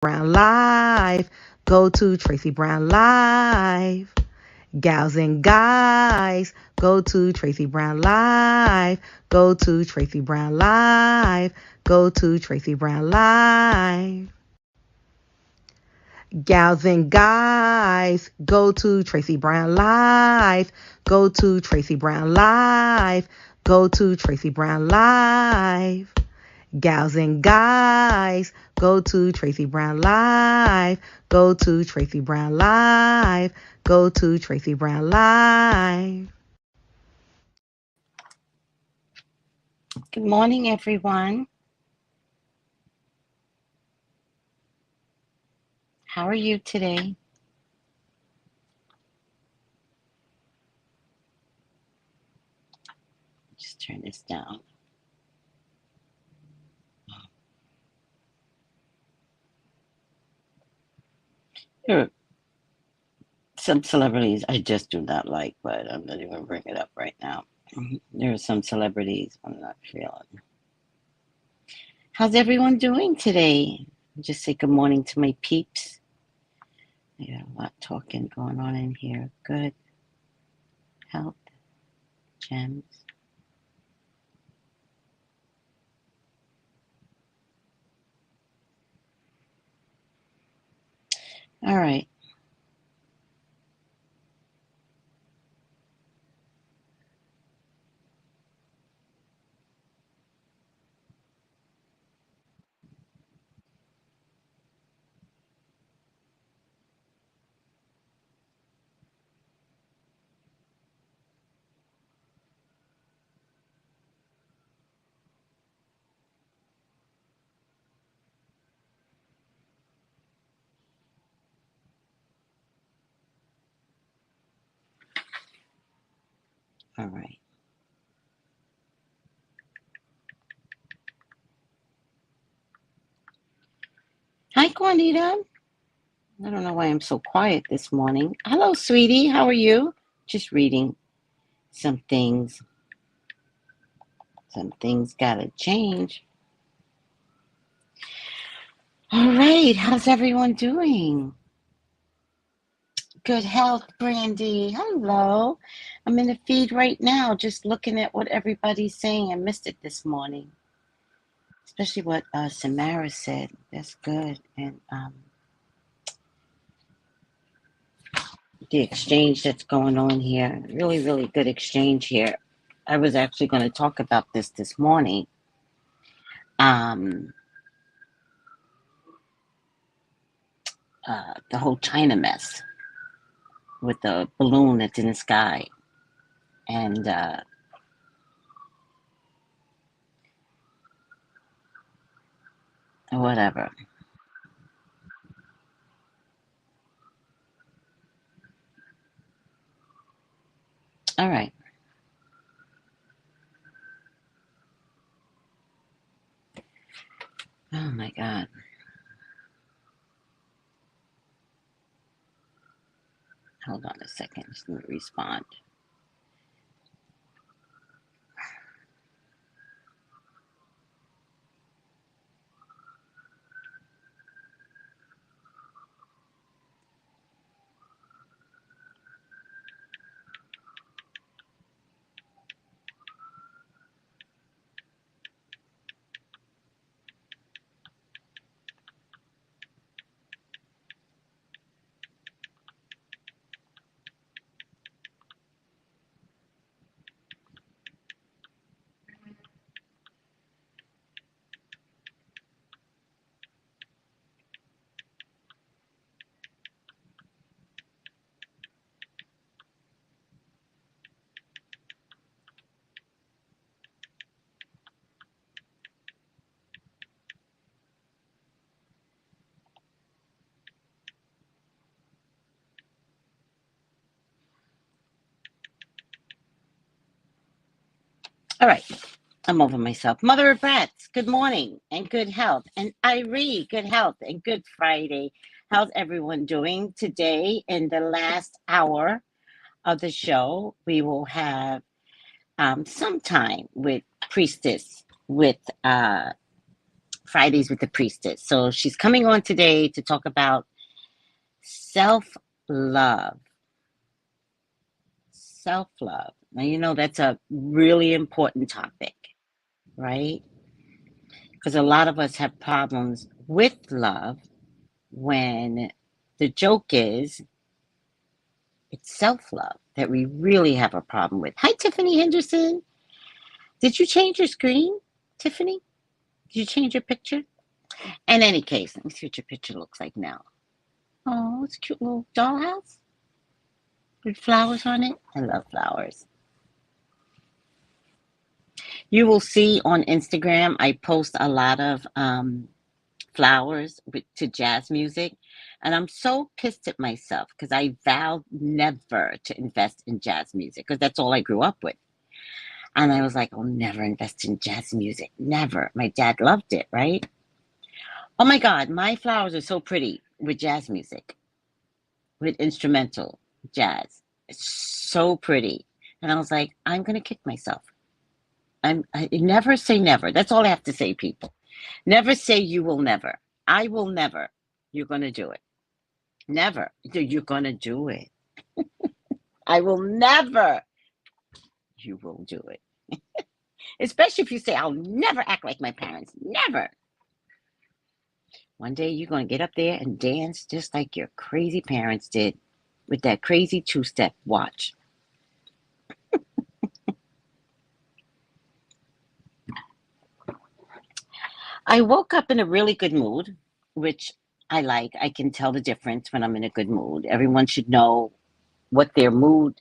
Brown Live. Go to Tracey Brown Live. Gals and guys, go to Tracey Brown Live. Go to Tracey Brown Live. Go to Tracey Brown Live. Gals and guys, go to Tracey Brown Live. Go to Tracey Brown Live. Go to Tracey Brown Live. Gals and guys, go to Tracey Brown Live. Go to Tracey Brown Live. Go to Tracey Brown Live. Good morning, everyone. How are you today? Just turn this down. There are some celebrities I just do not like, but I'm not even going to bring it up right now. There are some celebrities I'm not feeling. How's everyone doing today? Just say good morning to my peeps. I got a lot talking going on in here. Good health, gems. All right. All right. Hi, Juanita. I don't know why I'm so quiet this morning. Hello, sweetie. How are you? Just reading some things. Some things gotta change. All right. How's everyone doing? Good health, Brandy. Hello. I'm in the feed right now, just looking at what everybody's saying. I missed it this morning, especially what Samara said. That's good. And the exchange that's going on here. Really, really good exchange here. I was actually going to talk about this morning. The whole China mess with the balloon that's in the sky. And whatever. All right. Oh my God. Hold on a second. Just let me respond. All right. I'm over myself. Mother of Brats, good morning and good health. And Irie, good health and good Friday. How's everyone doing today? In the last hour of the show, we will have some time with Priestess with Fridays with the Priestess. So she's coming on today to talk about self-love. Self-love. Now, you know, that's a really important topic, right? Because a lot of us have problems with love when the joke is it's self-love that we really have a problem with. Hi, Tiffany Henderson. Did you change your screen, Tiffany? Did you change your picture? In any case, let me see what your picture looks like now. Oh, it's a cute little dollhouse with flowers on it. I love flowers. You will see on Instagram, I post a lot of flowers to jazz music. And I'm so pissed at myself because I vowed never to invest in jazz music because that's all I grew up with. And I was like, I'll never invest in jazz music. Never. My dad loved it, right? Oh my God, my flowers are so pretty with jazz music, with instrumental jazz. It's so pretty. And I was like, I'm going to kick myself. I never say never. That's all I have to say, people. Never say you will never. I will never. You're going to do it. Never. You're going to do it. I will never. You will do it. Especially if you say, I'll never act like my parents. Never. One day you're going to get up there and dance just like your crazy parents did with that crazy two-step. Watch. I woke up in a really good mood, which I like. I can tell the difference when I'm in a good mood. Everyone should know what their mood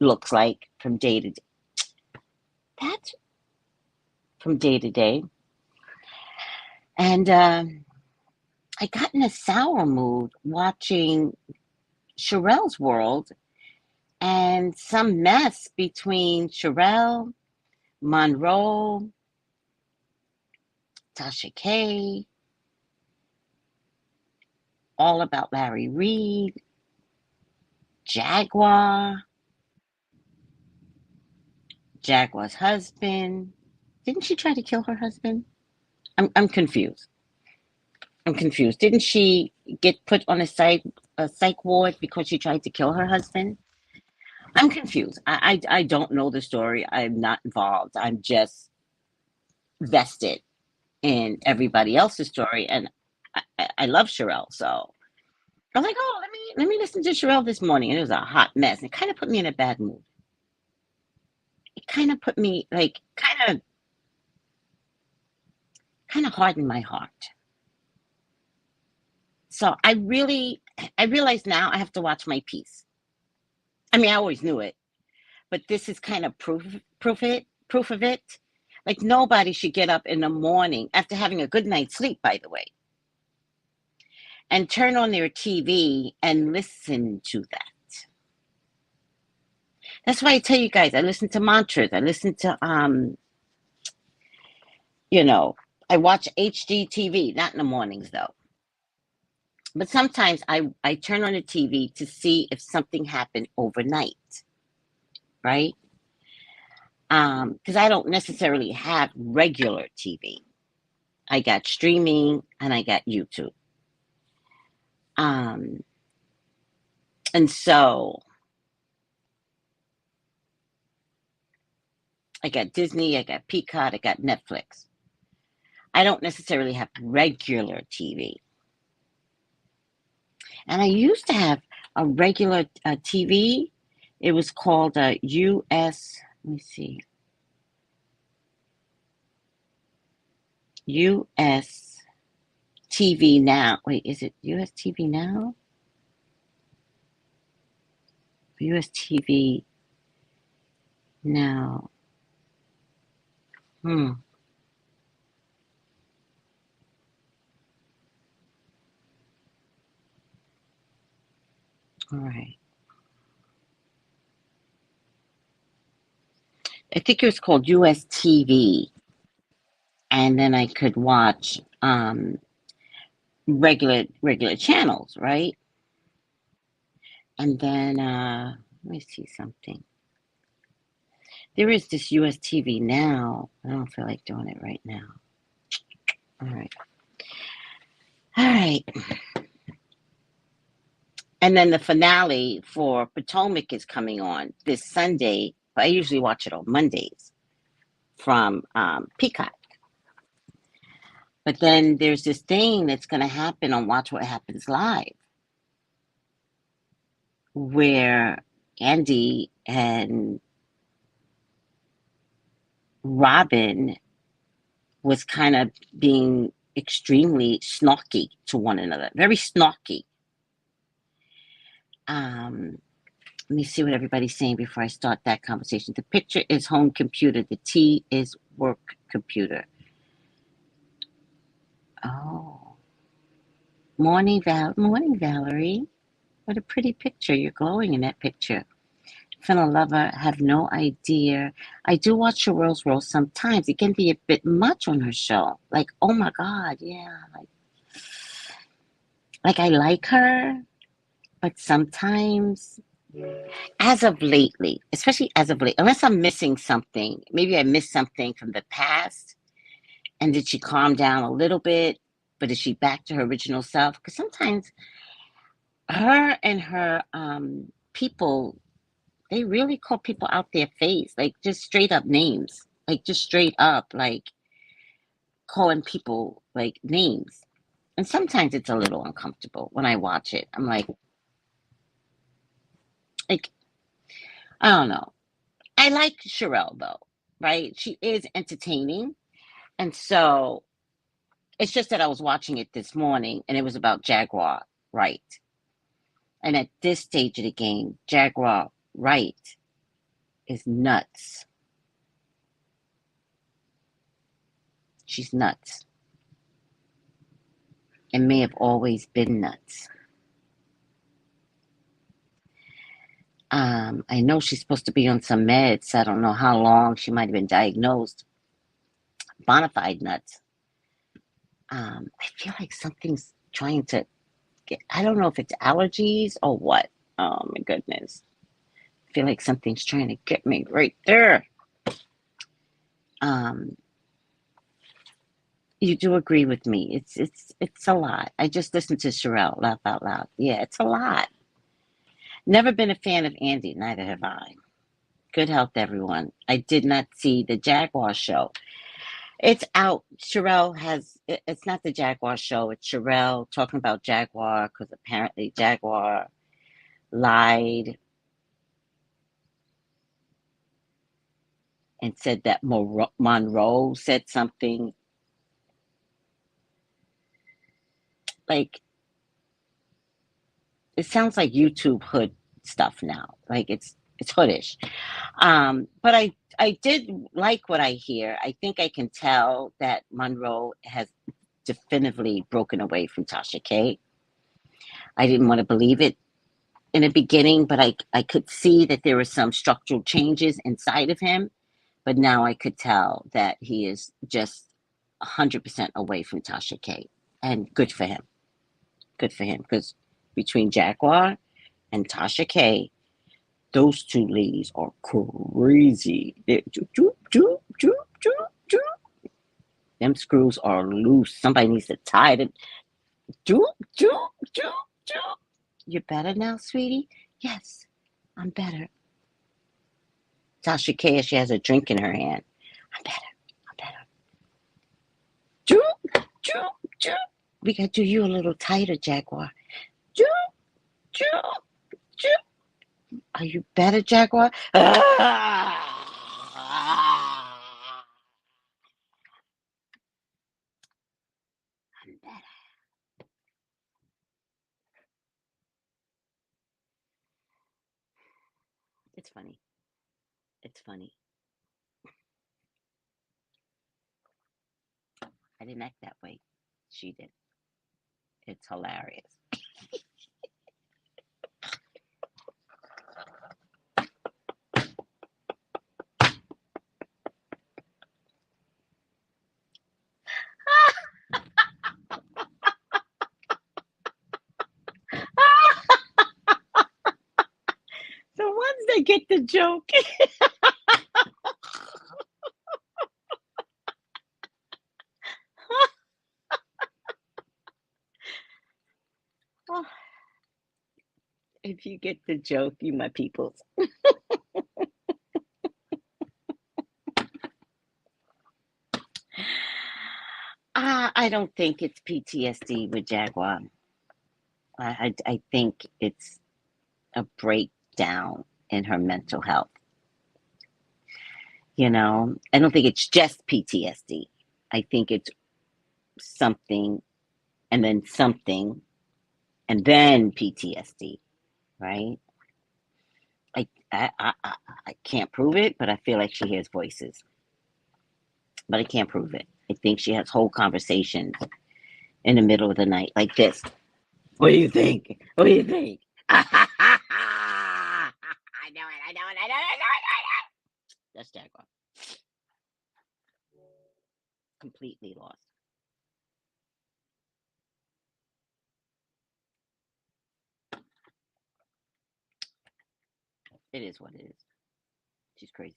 looks like from day to day. That's from day to day. And I got in a sour mood watching Sherelle's World and some mess between Sherelle, Monroe, Tasha K, all about Larry Reed, Jaguar's husband. Didn't she try to kill her husband? I'm confused. I'm confused. Didn't she get put on a psych ward because she tried to kill her husband? I'm confused. I don't know the story. I'm not involved. I'm just vested in everybody else's story, and I love Sherelle, so I was like, oh, let me listen to Sherelle this morning, and it was a hot mess. It kind of put me in a bad mood. It kind of put me like kind of hardened my heart. So I realize now I have to watch my piece. I mean, I always knew it, but this is kind of proof of it. Like nobody should get up in the morning after having a good night's sleep, by the way, and turn on their TV and listen to that. That's why I tell you guys, I listen to mantras. I listen to I watch HGTV, not in the mornings though. But sometimes I turn on the TV to see if something happened overnight, right? Because I don't necessarily have regular TV. I got streaming and I got YouTube. And so I got Disney, I got Peacock, I got Netflix. I don't necessarily have regular TV. And I used to have a regular TV. It was called US, let me see. US TV Now. Wait, is it US TV Now? US TV Now. All right. I think it was called US TV. And then I could watch regular channels, right? And then let me see something. There is this US TV Now. I don't feel like doing it right now. All right. All right. And then the finale for Potomac is coming on this Sunday. I usually watch it on Mondays from Peacock. But then there's this thing that's going to happen on Watch What Happens Live, where Andy and Robyn was kind of being extremely snarky to one another, very snarky. Let me see what everybody's saying before I start that conversation. The picture is home computer. The T is work computer. Oh. Morning, Valerie. What a pretty picture. You're glowing in that picture. Finna lover, have no idea. I do watch Cheryl's Rose sometimes. It can be a bit much on her show. Like, oh my God, yeah. Like I like her, but sometimes, as of lately, especially as of late, unless I'm missing something, maybe I missed something from the past, and did she calm down a little bit, but is she back to her original self? Because sometimes her and her people, they really call people out their face, like just straight up names, like just straight up, like calling people like names. And sometimes it's a little uncomfortable when I watch it. I'm like, I don't know. I like Sherelle though, right? She is entertaining. And so it's just that I was watching it this morning and it was about Jaguar Wright. And at this stage of the game, Jaguar Wright is nuts. She's nuts. And may have always been nuts. I know she's supposed to be on some meds. I don't know how long she might have been diagnosed. Bonafide nuts. I feel like something's trying to get, I don't know if it's allergies or what. Oh my goodness. I feel like something's trying to get me right there. You do agree with me. It's a lot. I just listened to Sherelle laugh out loud. Yeah, it's a lot. Never been a fan of Andy, neither have I. Good health, everyone. I did not see the Jaguar show. It's out. Sherelle has, it's not the Jaguar show. It's Sherelle talking about Jaguar because apparently Jaguar lied and said that Monroe said something. Like, it sounds like YouTube hood stuff now. Like it's hoodish. But I did like what I hear. I think I can tell that Monroe has definitively broken away from Tasha K. I didn't want to believe it in the beginning, but I could see that there were some structural changes inside of him. But now I could tell that he is just 100% away from Tasha K. And good for him. Good for him. Because between Jaguar and Tasha K, those two ladies are crazy. Them screws are loose. Somebody needs to tie them. You're better now, sweetie? Yes, I'm better. Tasha K, she has a drink in her hand. I'm better. We got to do you a little tighter, Jaguar. Are you better, Jaguar? I'm better. It's funny. It's funny. I didn't act that way. She did. It's hilarious. The ones that get the joke. Oh, if you get the joke, you my peoples. I don't think it's PTSD with Jaguar. I think it's a breakdown in her mental health. I don't think it's just PTSD. I think it's something and then something and then PTSD, right? I can't prove it, but I feel like she hears voices. But I can't prove it. I think she has whole conversations in the middle of the night like this. What do you think? What do you think? I know it. I know it. I know it. I know it. That's Jaguar. Completely lost. It is what it is. She's crazy.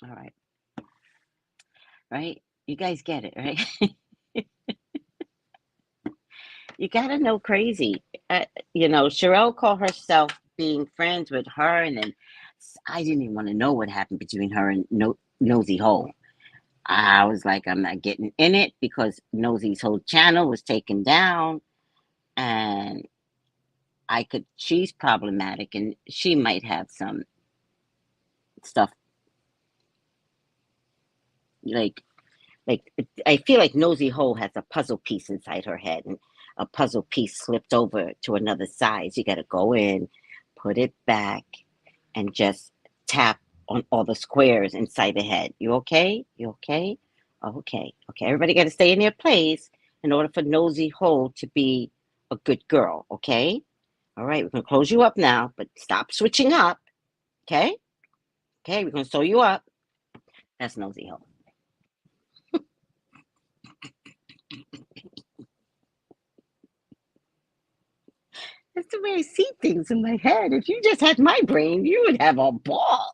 All right. Right? You guys get it, right? You gotta know crazy. Sherelle called herself being friends with her, and then I didn't even want to know what happened between her and Nosy Hole. I was like, I'm not getting in it because Nosy's whole channel was taken down, and she's problematic, and she might have some stuff like I feel like Nosy Hole has a puzzle piece inside her head, and a puzzle piece slipped over to another side. So you got to go in, put it back, and just tap on all the squares inside the head. You okay? You okay? Okay. Okay. Everybody got to stay in their place in order for Nosy Hole to be a good girl. Okay. All right. We're going to close you up now, but stop switching up. Okay. Okay. We're going to sew you up. That's Nosy Hole. That's the way I see things in my head. If you just had my brain, you would have a ball.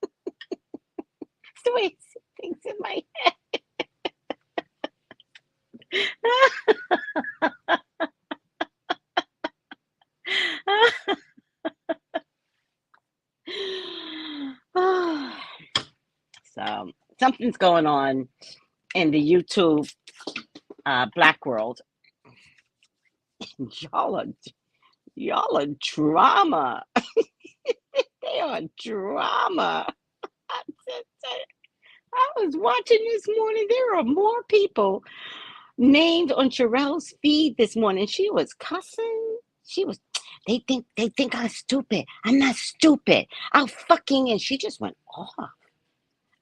That's the way I see things in my head. So something's going on in the YouTube black world. Y'all are drama. They are drama. I was watching this morning. There are more people named on Sherelle's feed this morning. She was cussing. They think I'm stupid. I'm not stupid. I'll fucking, and she just went off.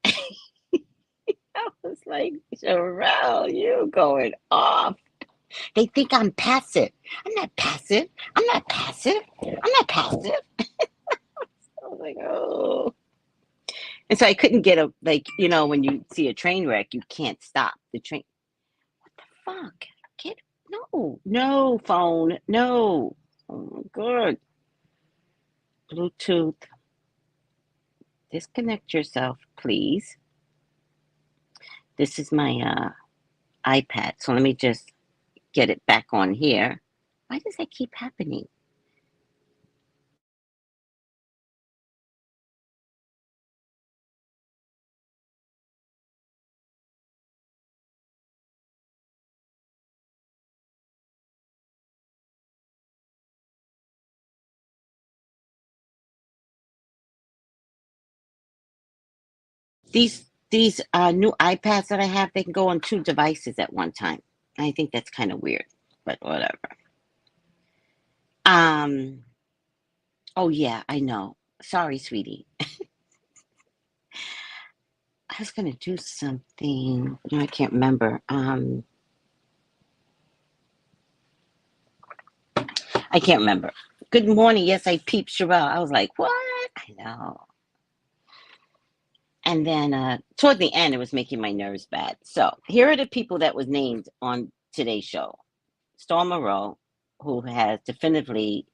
I was like, Sherelle, you going off. They think I'm passive. I'm not passive. I'm not passive. I'm not passive. I was like, oh. And so I couldn't get when you see a train wreck, you can't stop the train. What the fuck? No phone. No. Oh my God. Bluetooth. Disconnect yourself, please. This is my iPad. So let me just get it back on here. Why does that keep happening? These new iPads that I have, they can go on 2 devices at one time. I think that's kind of weird, but whatever. Oh yeah, I know. Sorry, sweetie. I was gonna do something. No, I can't remember. I can't remember. Good morning. Yes, I peeped Sherelle. I was like, what? I know. And then toward the end, it was making my nerves bad. So here are the people that was named on today's show. Storm Moreau, who has definitively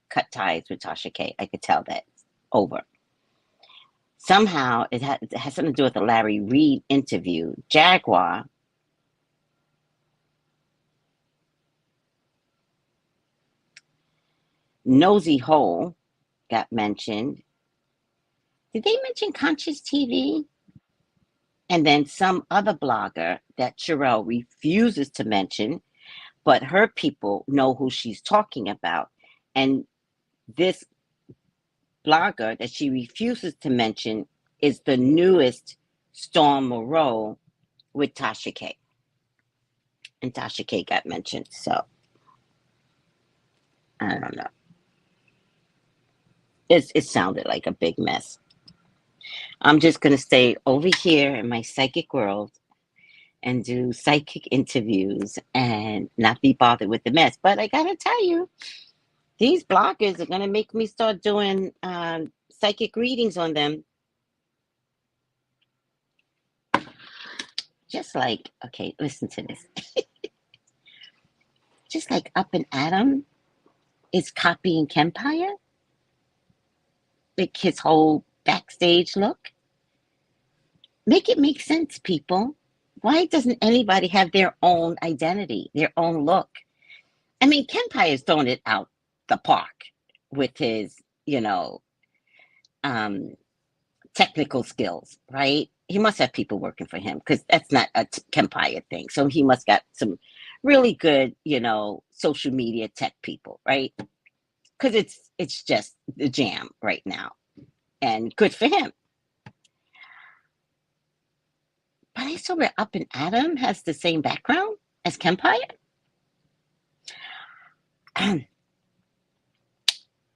cut ties with Tasha K. I could tell that. Over. Somehow it has something to do with the Larry Reid interview. Jaguar Nosy Hole got mentioned. Did they mention Conscious TV? And then some other blogger that Sherelle refuses to mention, but her people know who she's talking about. And this blogger that she refuses to mention is the newest Storm Moreau with Tasha K. And Tasha K got mentioned. So I don't know. It sounded like a big mess. I'm just going to stay over here in my psychic world and do psychic interviews and not be bothered with the mess. But I got to tell you, these bloggers are going to make me start doing psychic readings on them. Just like, okay, listen to this. Just like Up and Adam is copying Kempire, like his whole backstage look. Make it make sense, people. Why doesn't anybody have their own identity, their own look? I mean, Kempire is throwing it out the park with his, technical skills, right? He must have people working for him because that's not a Kempire thing. So he must got some really good, social media tech people, right? Because it's just the jam right now, and good for him. But I saw where Up and Adam has the same background as Kempire.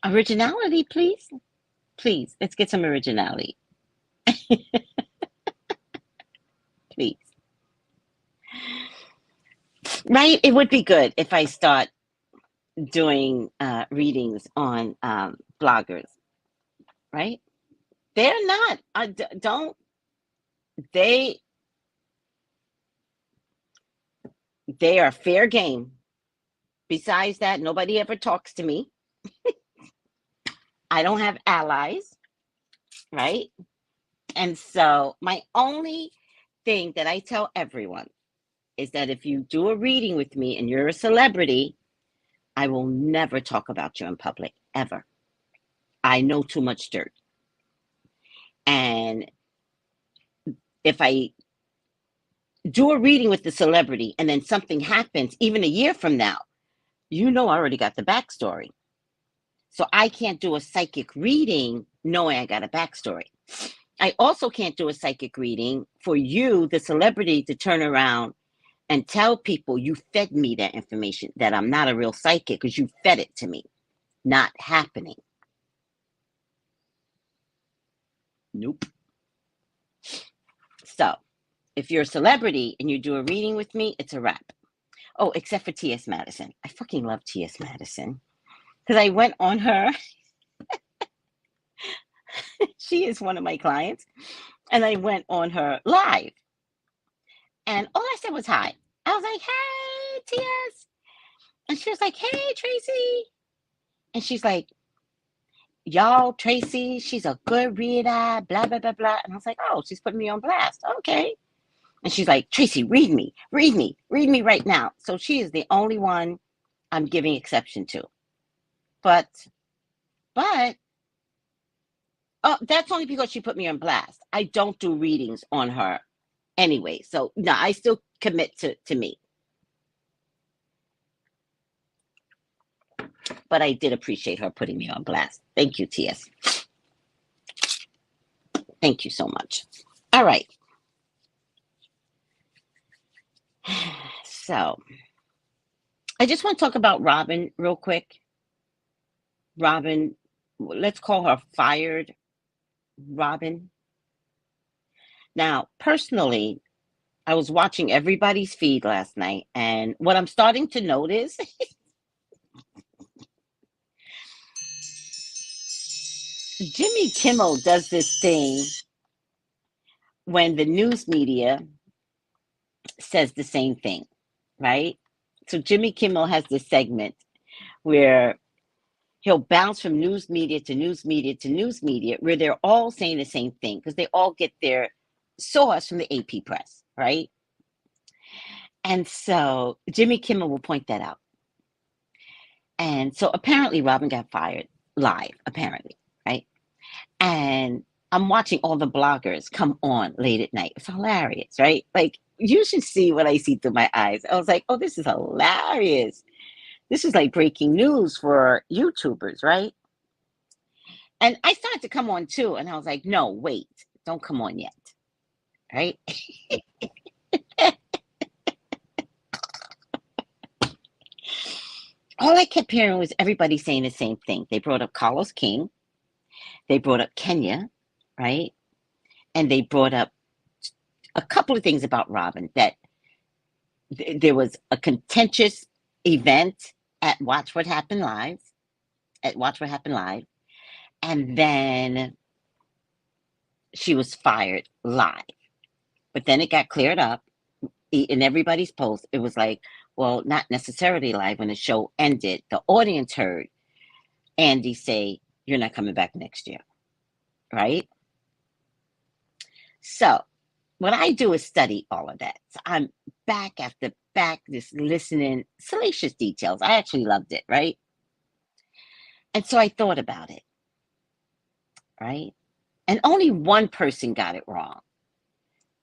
Originality, please. Please, let's get some originality. Please. Right? It would be good if I start doing readings on bloggers, right? They're not. They are fair game. Besides that, nobody ever talks to me. I don't have allies, right? And so my only thing that I tell everyone is that if you do a reading with me and you're a celebrity, I will never talk about you in public, ever. I know too much dirt. And if I do a reading with the celebrity and then something happens, even a year from now, I already got the backstory. So I can't do a psychic reading knowing I got a backstory. I also can't do a psychic reading for you, the celebrity, to turn around and tell people you fed me that information, that I'm not a real psychic because you fed it to me. Not happening. Nope. So if you're a celebrity and you do a reading with me, it's a wrap. Oh, except for T.S. Madison. I fucking love T.S. Madison because I went on her. She is one of my clients. And I went on her live. And all I said was hi. I was like, hey, T.S. And she was like, hey, Tracey. And she's like, y'all, Tracey, she's a good reader, blah, blah, blah, blah. And I was like, oh, she's putting me on blast. Okay. And she's like, Tracey, read me right now. So she is the only one I'm giving exception to. But, oh, that's only because she put me on blast. I don't do readings on her anyway. So, no, I still commit to me. But I did appreciate her putting me on blast. Thank you, T.S. Thank you so much. All right. So, I just want to talk about Robyn real quick. Robyn, let's call her fired Robyn. Now, personally, I was watching everybody's feed last night, and what I'm starting to notice Jimmy Kimmel does this thing when the news media says the same thing, right? So Jimmy Kimmel has this segment where he'll bounce from news media to news media to news media, where they're all saying the same thing because they all get their source from the AP press, right? And so Jimmy Kimmel will point that out. And so apparently Robyn got fired live, apparently, right? And I'm watching all the bloggers come on late at night. It's hilarious, right? Like, you should see what I see through my eyes. I was like, oh, this is hilarious. This is like breaking news for YouTubers, right? And I started to come on too. And I was like, no, wait, don't come on yet, right? All I kept hearing was everybody saying the same thing. They brought up Carlos King. They brought up Kenya, right? And they brought up a couple of things about Robyn, that there was a contentious event at Watch What Happened Live, and then she was fired live. But then it got cleared up in everybody's post. It was like, well, not necessarily live. When the show ended, the audience heard Andy say, you're not coming back next year, right? So what I do is study all of that. So I'm back after back, just listening, salacious details. I actually loved it, right? And so I thought about it, right? And only one person got it wrong.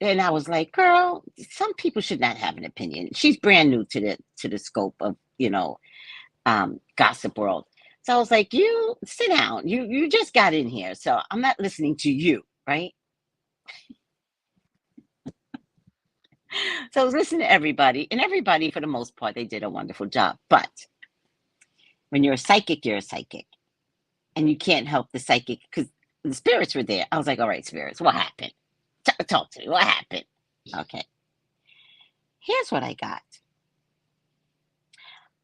And I was like, girl, some people should not have an opinion. She's brand new to the scope of, gossip world. So I was like, you sit down. You just got in here, so I'm not listening to you, right? So I was listening to everybody, and everybody, for the most part, they did a wonderful job. But when you're a psychic, and you can't help the psychic because the spirits were there. I was like, all right, spirits, what happened? Talk to me. What happened? Okay. Here's what I got.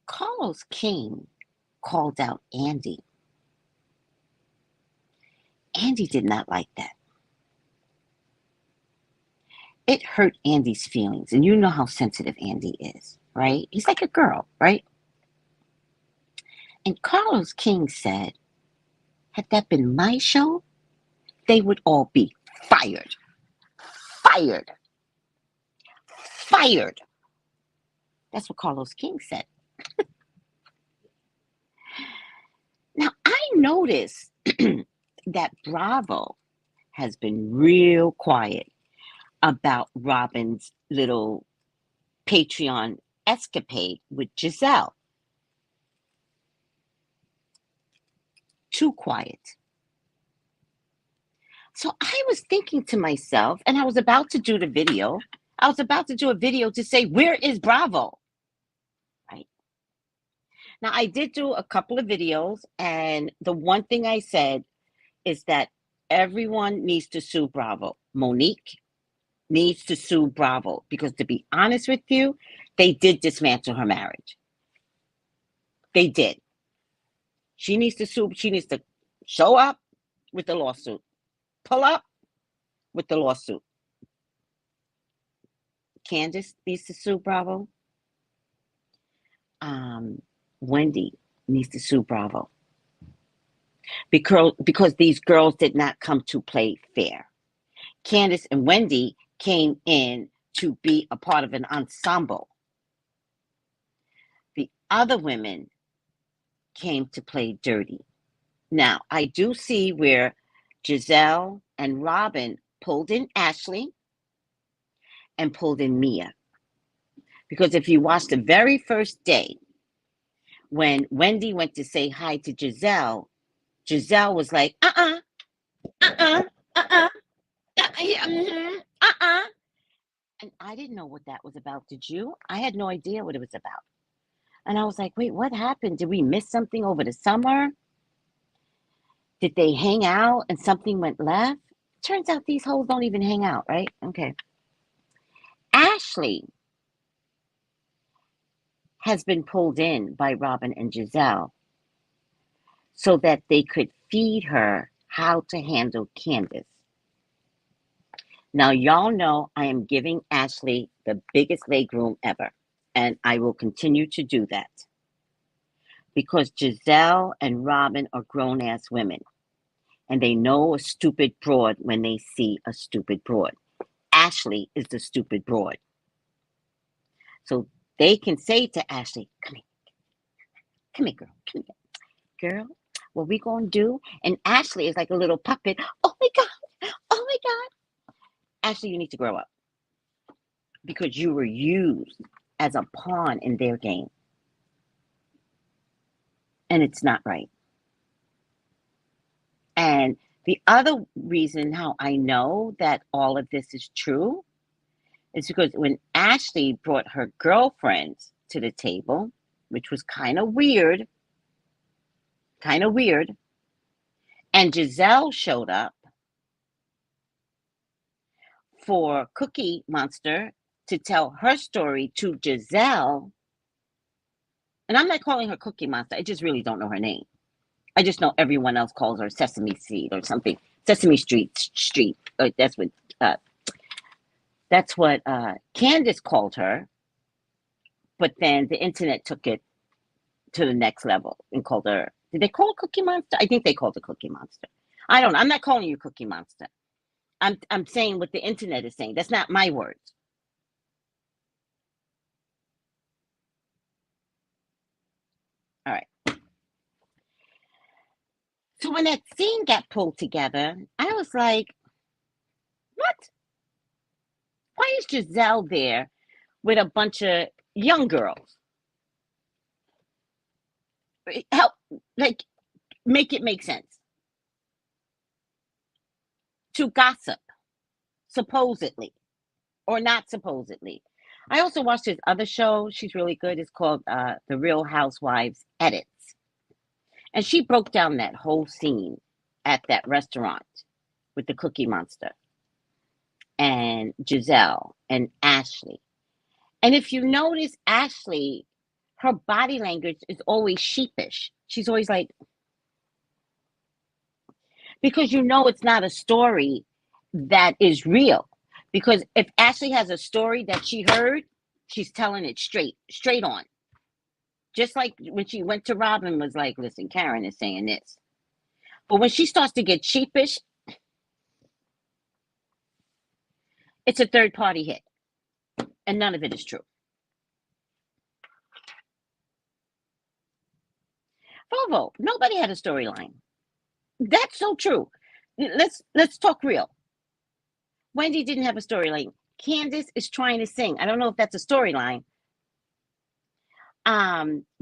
Carlos King called out Andy. Andy did not like that. It hurt Andy's feelings. And you know how sensitive Andy is, right? He's like a girl, right? And Carlos King said, had that been my show, they would all be fired. Fired. Fired. That's what Carlos King said. Now, I noticed that Bravo has been real quiet about Robyn's little Patreon escapade with Giselle. Too quiet. So I was thinking to myself, and I was about to do the video. I was about to do a video to say, where is Bravo? Right. Now, I did do a couple of videos, and the one thing I said is that everyone needs to sue Bravo. Monique needs to sue Bravo because, to be honest with you, they did dismantle her marriage. They did. She needs to sue. She needs to show up with the lawsuit. Pull up with the lawsuit. Candace needs to sue Bravo. Wendy needs to sue Bravo. Because these girls did not come to play fair. Candace and Wendy came in to be a part of an ensemble. The other women came to play dirty. Now, I do see where Giselle and Robyn pulled in Ashley and pulled in Mia. Because if you watch the very first day, when Wendy went to say hi to Giselle, Giselle was like, and I didn't know what that was about. Did you? I had no idea what it was about. And I was like, wait, what happened? Did we miss something over the summer? Did they hang out and something went left? Turns out these hoes don't even hang out, right? Okay. Ashley has been pulled in by Robyn and Giselle so that they could feed her how to handle Candace. Now, y'all know I am giving Ashley the biggest leg room ever. And I will continue to do that. Because Giselle and Robyn are grown-ass women. And they know a stupid broad when they see a stupid broad. Ashley is the stupid broad. So they can say to Ashley, come here. Come here, girl. Come here. Girl, what we going to do? And Ashley is like a little puppet. Oh, my God. Oh, my God. Ashley, you need to grow up. Because you were used as a pawn in their game. And it's not right. And the other reason how I know that all of this is true is because when Ashley brought her girlfriends to the table, which was kind of weird, and Giselle showed up for Cookie Monster to tell her story to Giselle. And I'm not calling her Cookie Monster. I just really don't know her name. I just know everyone else calls her Sesame Seed or something. Sesame Street. That's what Candace called her. But then the internet took it to the next level and called her. Did they call her Cookie Monster? I think they called her Cookie Monster. I don't know. I'm not calling you Cookie Monster. I'm saying what the internet is saying. That's not my words. All right. So when that scene got pulled together, I was like, what? Why is Giselle there with a bunch of young girls? Help, like, make it make sense. To gossip, supposedly, or not supposedly. I also watched this other show. She's really good. It's called The Real Housewives Edits. And she broke down that whole scene at that restaurant with the Cookie Monster and Giselle and Ashley. And if you notice, Ashley, her body language is always sheepish. She's always like, because you know it's not a story that is real. Because if Ashley has a story that she heard, she's telling it straight on. Just like when she went to Robyn, was like, listen, Karen is saying this. But when she starts to get sheepish, it's a third party hit. And none of it is true. Volvo, nobody had a storyline. That's so true. Let's talk real. Wendy didn't have a storyline. Candace is trying to sing. I don't know if that's a storyline.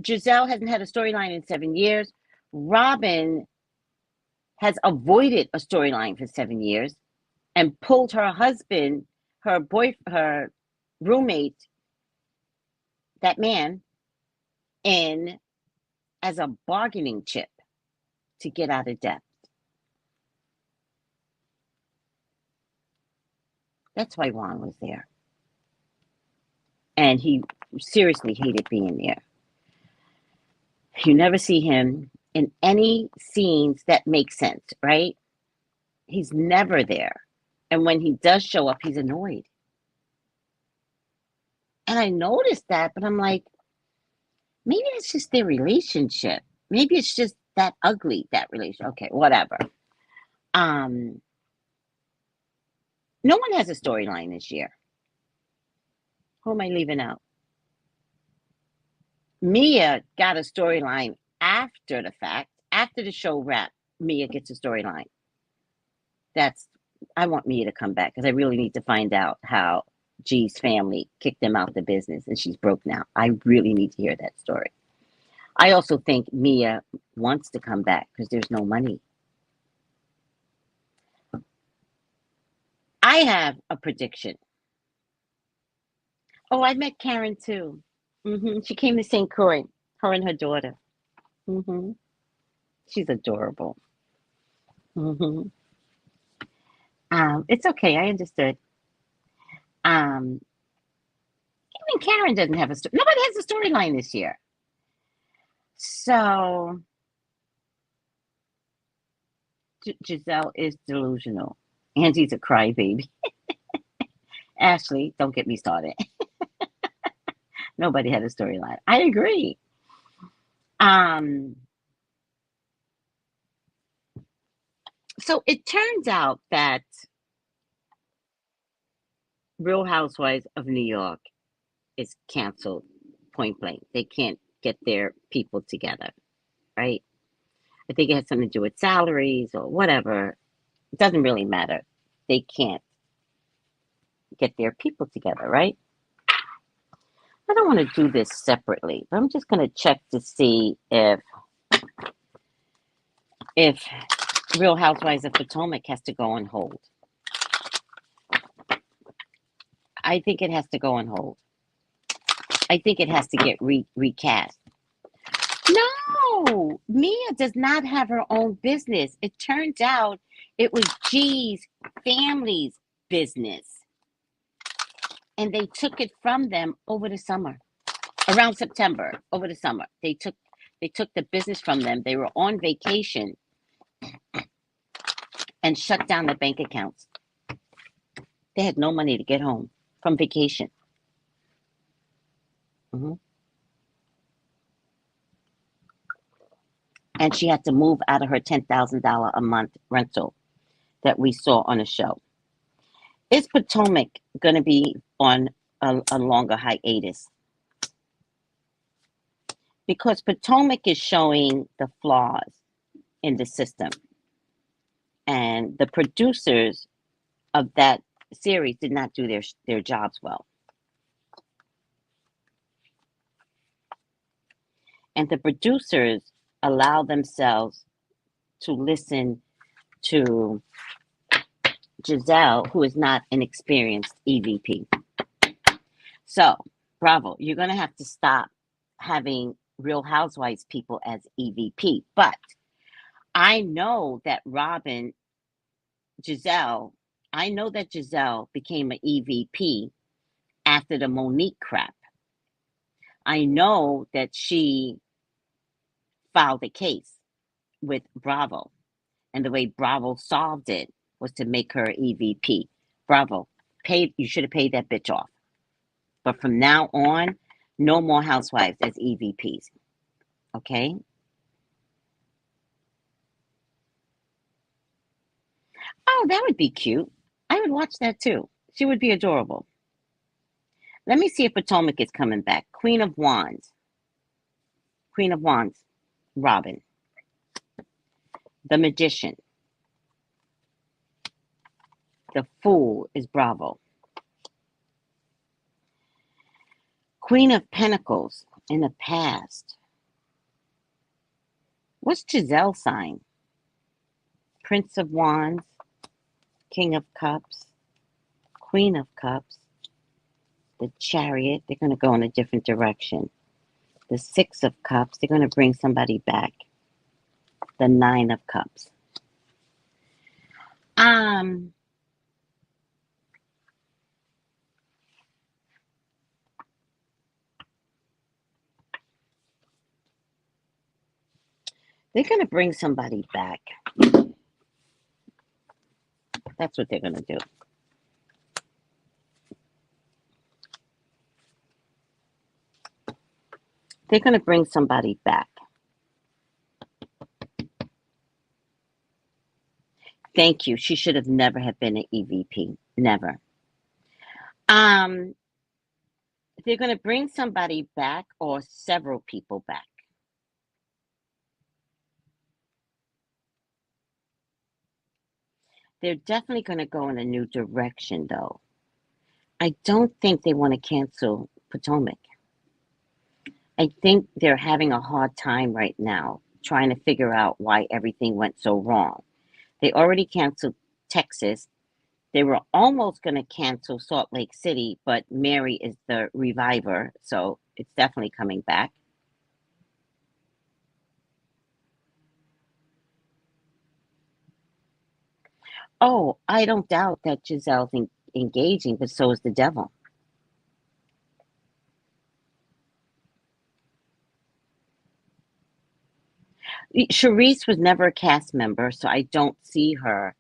Giselle hasn't had a storyline in 7 years. Robyn has avoided a storyline for 7 years and pulled her husband, her roommate, that man, in as a bargaining chip to get out of debt. That's why Juan was there. And he seriously hated being there. You never see him in any scenes that make sense, right? He's never there. And when he does show up, he's annoyed. And I noticed that, but I'm like, maybe it's just their relationship. Maybe it's just that ugly, that relationship. Okay, whatever. No one has a storyline this year. Who am I leaving out? Mia got a storyline after the fact. After the show wrapped, Mia gets a storyline. I want Mia to come back because I really need to find out how G's family kicked them out of the business and she's broke now. I really need to hear that story. I also think Mia wants to come back because there's no money. I have a prediction. Oh, I met Karen too. She came to St. Croix, her and her daughter. She's adorable. It's okay. I understood. Even Karen doesn't have a story. Nobody has a storyline this year. So Giselle is delusional. Angie's a crybaby. Ashley, don't get me started. Nobody had a storyline. I agree. Um, so it turns out that Real Housewives of New York is canceled point blank. They can't get their people together, right? I think it has something to do with salaries or whatever. It doesn't really matter. They can't get their people together, right? I don't want to do this separately, but I'm just going to check to see if Real Housewives of Potomac has to go on hold. I think it has to go on hold. I think it has to get recast. No, Mia does not have her own business. It turns out it was G's family's business. And they took it from them over the summer. Around September, over the summer. They took the business from them. They were on vacation and shut down their bank accounts. They had no money to get home from vacation. And she had to move out of her $10,000 a month rental that we saw on the show. Is Potomac going to be on a longer hiatus? Because Potomac is showing the flaws in the system. And the producers of that series did not do their jobs well. And the producers allow themselves to listen to Giselle, who is not an experienced EVP. So, Bravo, you're going to have to stop having Real Housewives people as EVP. But I know that Giselle became an EVP after the Monique crap. I know that she filed a case with Bravo, and the way Bravo solved it was to make her EVP. Bravo, you should have paid that bitch off. But from now on, no more housewives as EVPs. Okay? Oh, that would be cute. I would watch that too. She would be adorable. Let me see if Potomac is coming back. Queen of Wands, Robyn. The Magician. The Fool is Bravo. Queen of Pentacles in the past. What's Giselle's sign? Prince of Wands, King of Cups, Queen of Cups, the Chariot. They're going to go in a different direction. The Six of Cups, they're going to bring somebody back. The Nine of Cups. They're going to bring somebody back. That's what they're going to do. They're going to bring somebody back. Thank you. She should have never have been an EVP. Never. They're going to bring somebody back or several people back. They're definitely going to go in a new direction, though. I don't think they want to cancel Potomac. I think they're having a hard time right now trying to figure out why everything went so wrong. They already canceled Texas. They were almost going to cancel Salt Lake City, but Mary is the reviver, so it's definitely coming back. Oh, I don't doubt that Giselle's engaging, but so is the devil. Charisse was never a cast member, so I don't see her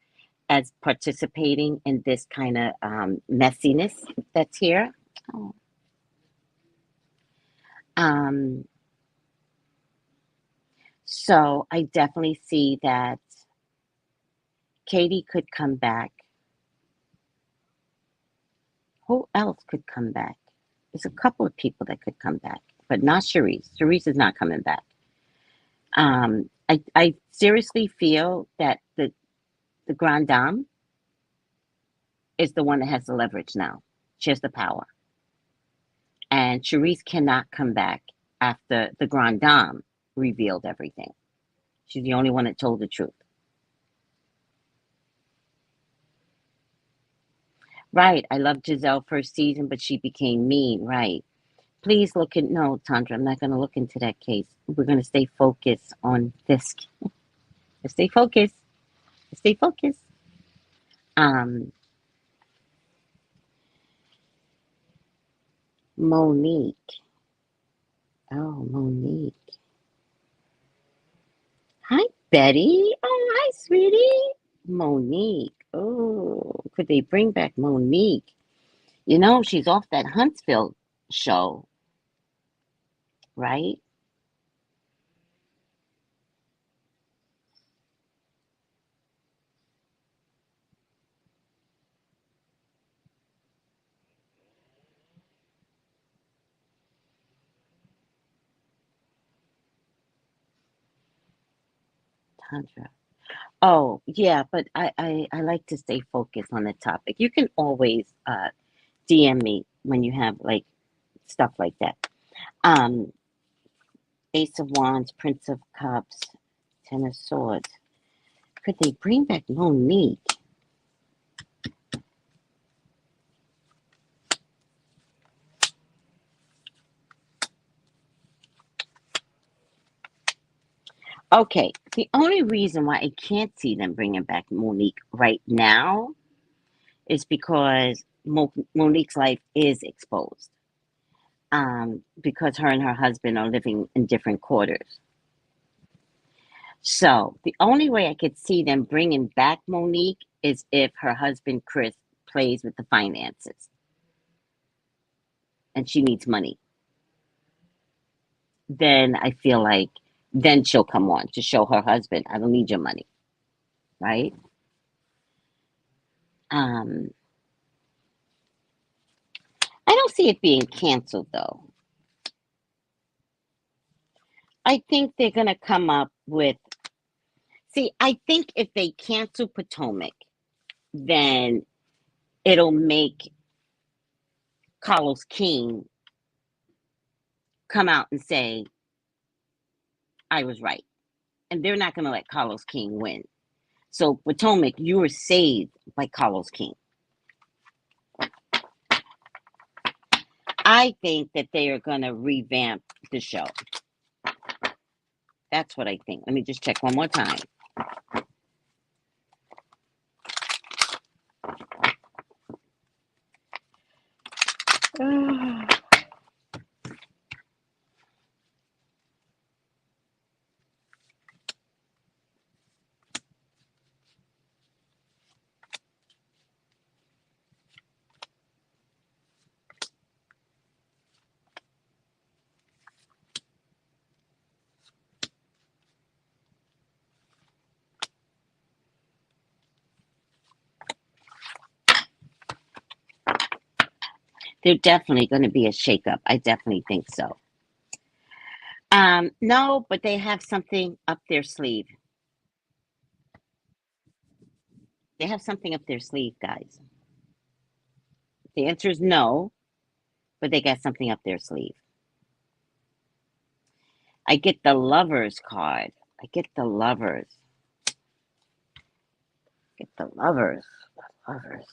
as participating in this kind of messiness that's here. Oh. Um, so I definitely see that Katie could come back. Who else could come back? There's a couple of people that could come back, but not Charisse. Charisse is not coming back. I seriously feel that the Grand Dame is the one that has the leverage now. She has the power. And Charisse cannot come back after the Grand Dame revealed everything. She's the only one that told the truth. Right. I loved Giselle first season, but she became mean. Right. Please look at no, Tandra, I'm not gonna look into that case. We're gonna stay focused on this. Let's stay focused. Let's stay focused. Um Monique. Oh, Monique. Hi, Betty. Oh, hi, sweetie. Monique. Oh, could they bring back Monique? You know, she's off that Huntsville show, right? Tandra. Oh, yeah, but I like to stay focused on the topic. You can always DM me when you have like stuff like that. Um, Ace of Wands, Prince of Cups, Ten of Swords. Could they bring back Monique? Okay, the only reason why I can't see them bringing back Monique right now is because Monique's life is exposed. Because her and her husband are living in different quarters. So the only way I could see them bringing back Monique is if her husband Chris plays with the finances and she needs money. Then I feel like then she'll come on to show her husband, I don't need your money, right? Um, I don't see it being canceled though. I think they're gonna come up with. See, I think if they cancel Potomac, then it'll make Carlos King come out and say, I was right. And they're not going to let Carlos King win. So, Potomac, you were saved by Carlos King. I think that they are going to revamp the show. That's what I think. Let me just check one more time. There's definitely going to be a shakeup. I definitely think so. No, but they have something up their sleeve. They have something up their sleeve, guys. The answer is no, but they got something up their sleeve. I get the lovers card. I get the lovers. Get the lovers. The lovers.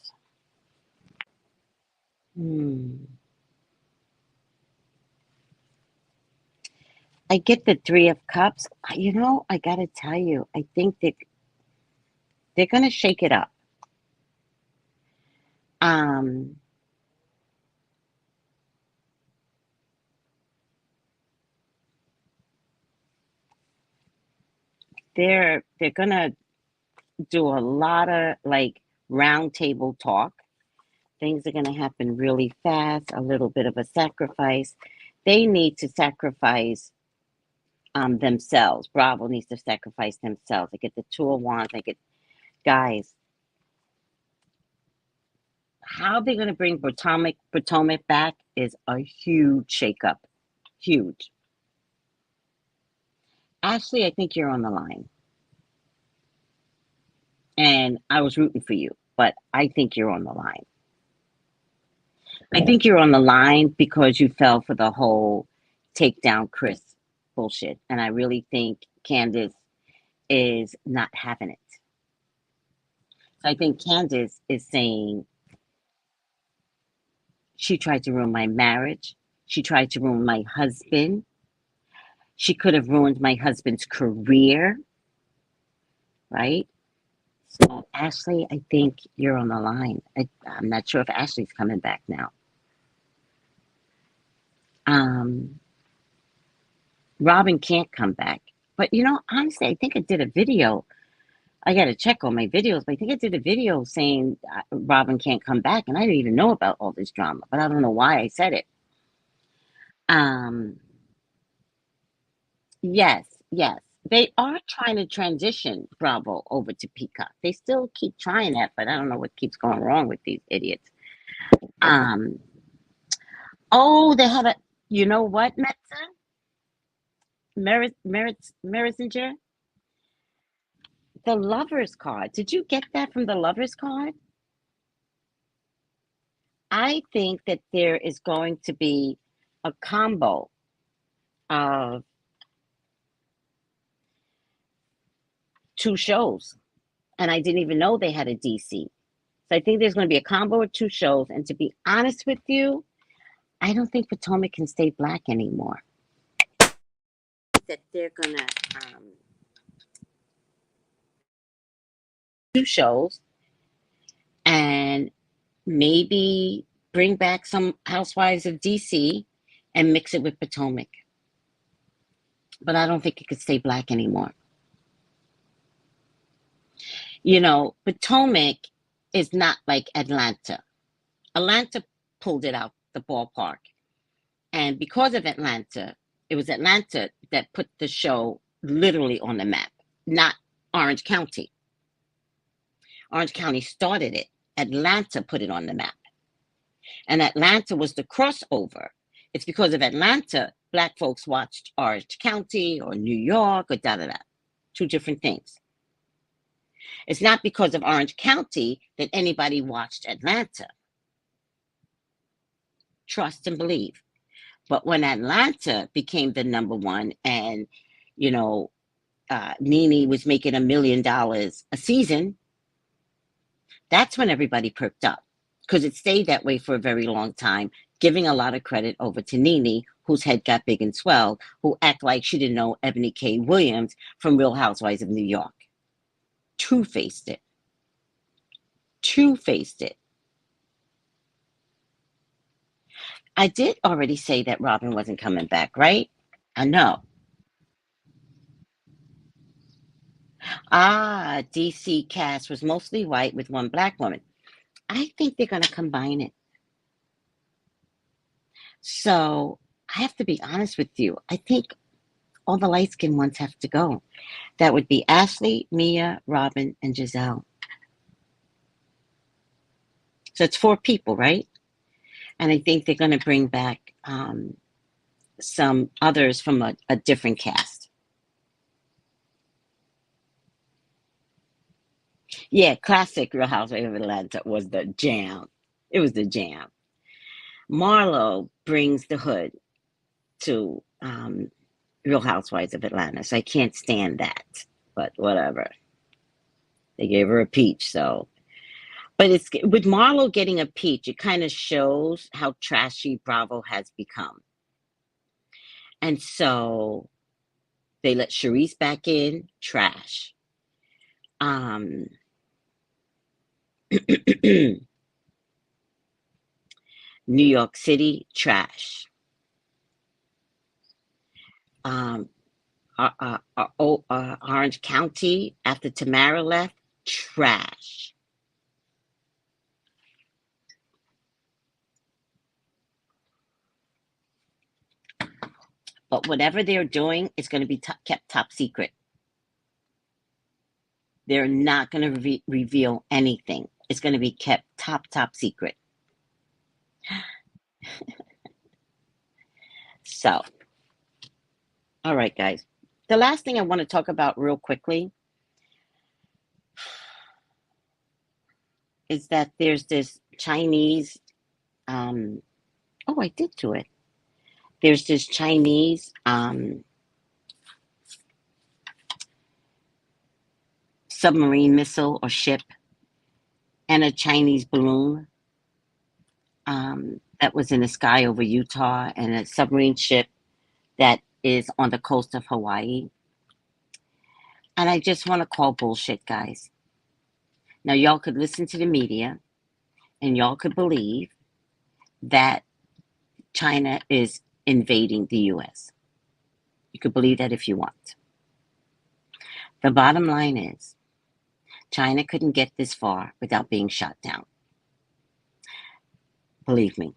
I get the Three of Cups. You know, I gotta tell you, I think that they're gonna shake it up. Um, they're gonna do a lot of like round table talk. Things are gonna happen really fast. A little bit of a sacrifice. They need to sacrifice themselves. Bravo needs to sacrifice themselves. They get the Two of Wands. They get, guys, how they're going to bring Potomac back is a huge shakeup. Huge. Ashley, I think you're on the line. And I was rooting for you, but I think you're on the line. I think you're on the line because you fell for the whole take down Chris bullshit. And I really think Candace is not having it. So I think Candace is saying, she tried to ruin my marriage. She tried to ruin my husband. She could have ruined my husband's career, right? So, Ashley, I think you're on the line. I'm not sure if Ashley's coming back now. Robyn can't come back. But, honestly, I think I did a video. I got to check on my videos, but I think I did a video saying Robyn can't come back, and I didn't even know about all this drama, but I don't know why I said it. Yes. They are trying to transition Bravo over to Peacock. They still keep trying that, but I don't know what keeps going wrong with these idiots. Oh, they have a, you know what, Merisinger? The Lover's card. Did you get that from the Lover's card? I think that there is going to be a combo of 2 shows. And I didn't even know they had a DC. So I think there's going to be a combo of 2 shows. And to be honest with you, I don't think Potomac can stay black anymore. That they're going to 2 shows and maybe bring back some Housewives of DC and mix it with Potomac. But I don't think it could stay black anymore. Potomac is not like Atlanta. Atlanta pulled it out the ballpark. And because of Atlanta, it was Atlanta that put the show literally on the map, not Orange County. Orange County started it. Atlanta put it on the map. And Atlanta was the crossover. It's because of Atlanta, black folks watched Orange County or New York or da-da-da. 2 different things. It's not because of Orange County that anybody watched Atlanta. Trust and believe. But when Atlanta became the number 1 and, Nene was making $1 million a season, that's when everybody perked up. Because it stayed that way for a very long time, giving a lot of credit over to Nene, whose head got big and swelled, who act like she didn't know Ebony K. Williams from Real Housewives of New York. Two-faced it. I did already say that Robyn wasn't coming back, right? I know. DC cast was mostly white with 1 black woman. I think they're going to combine it. So I have to be honest with you. I think all the light-skinned ones have to go. That would be Ashley, Mia, Robyn, and Giselle. So it's 4 people, right? And I think they're going to bring back some others from a different cast. Yeah, classic Real Housewives of Atlanta was the jam. It was the jam. Marlo brings the hood to Real Housewives of Atlanta, so I can't stand that. But whatever. They gave her a peach, so. But it's with Marlo getting a peach, it kind of shows how trashy Bravo has become. And so they let Charisse back in, trash. New York City, trash. Orange County, after Tamara left, trash. But whatever they're doing is going to be kept top secret. They're not going to reveal anything. It's going to be kept top secret. So, all right, guys. The last thing I want to talk about real quickly is that there's this Chinese, I did do it. There's this Chinese submarine missile or ship and a Chinese balloon that was in the sky over Utah, and a submarine ship that is on the coast of Hawaii. And I just want to call bullshit, guys. Now, y'all could listen to the media and y'all could believe that China is invading the U.S. You could believe that if you want. The bottom line is, China couldn't get this far without being shot down. Believe me.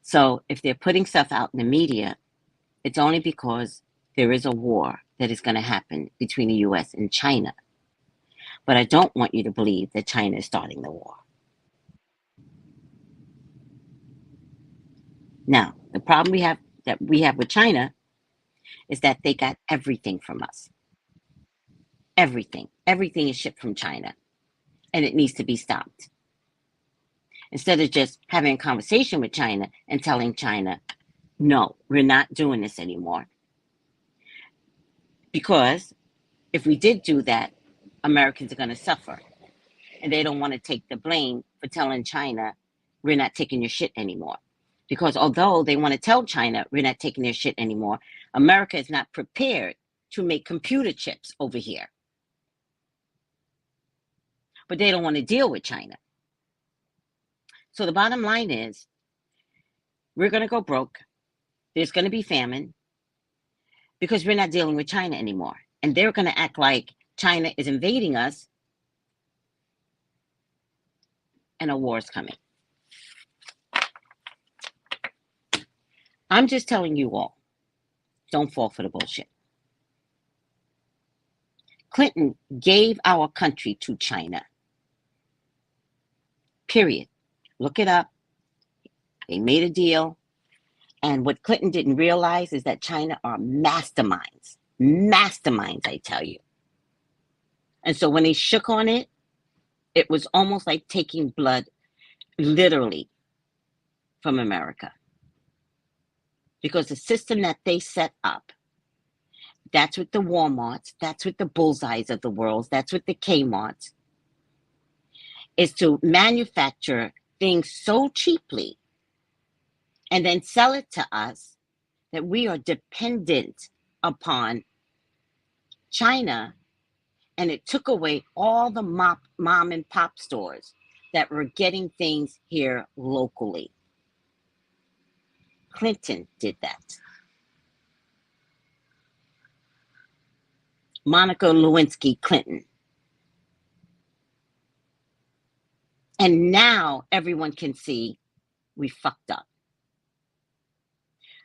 So if they're putting stuff out in the media, it's only because there is a war that is going to happen between the U.S. and China. But I don't want you to believe that China is starting the war. Now, the problem we have with China is that they got everything from us. Everything. Everything is shipped from China. And it needs to be stopped. Instead of just having a conversation with China and telling China, no, we're not doing this anymore. Because if we did do that, Americans are going to suffer. And they don't want to take the blame for telling China, we're not taking your shit anymore. Because although they want to tell China, we're not taking their shit anymore, America is not prepared to make computer chips over here. But they don't want to deal with China. So the bottom line is, we're going to go broke. There's going to be famine because we're not dealing with China anymore. And they're going to act like China is invading us and a war is coming. I'm just telling you all, don't fall for the bullshit. Clinton gave our country to China. Period. Look it up. They made a deal. And what Clinton didn't realize is that China are masterminds. Masterminds, I tell you. And so when they shook on it, it was almost like taking blood, literally, from America. Because the system that they set up, that's with the Walmarts, that's with the Bullseyes of the world, that's with the Kmarts, is to manufacture things so cheaply and then sell it to us that we are dependent upon China. And it took away all the mom and pop stores that were getting things here locally. Clinton did that. Monica Lewinsky Clinton. And now everyone can see we fucked up.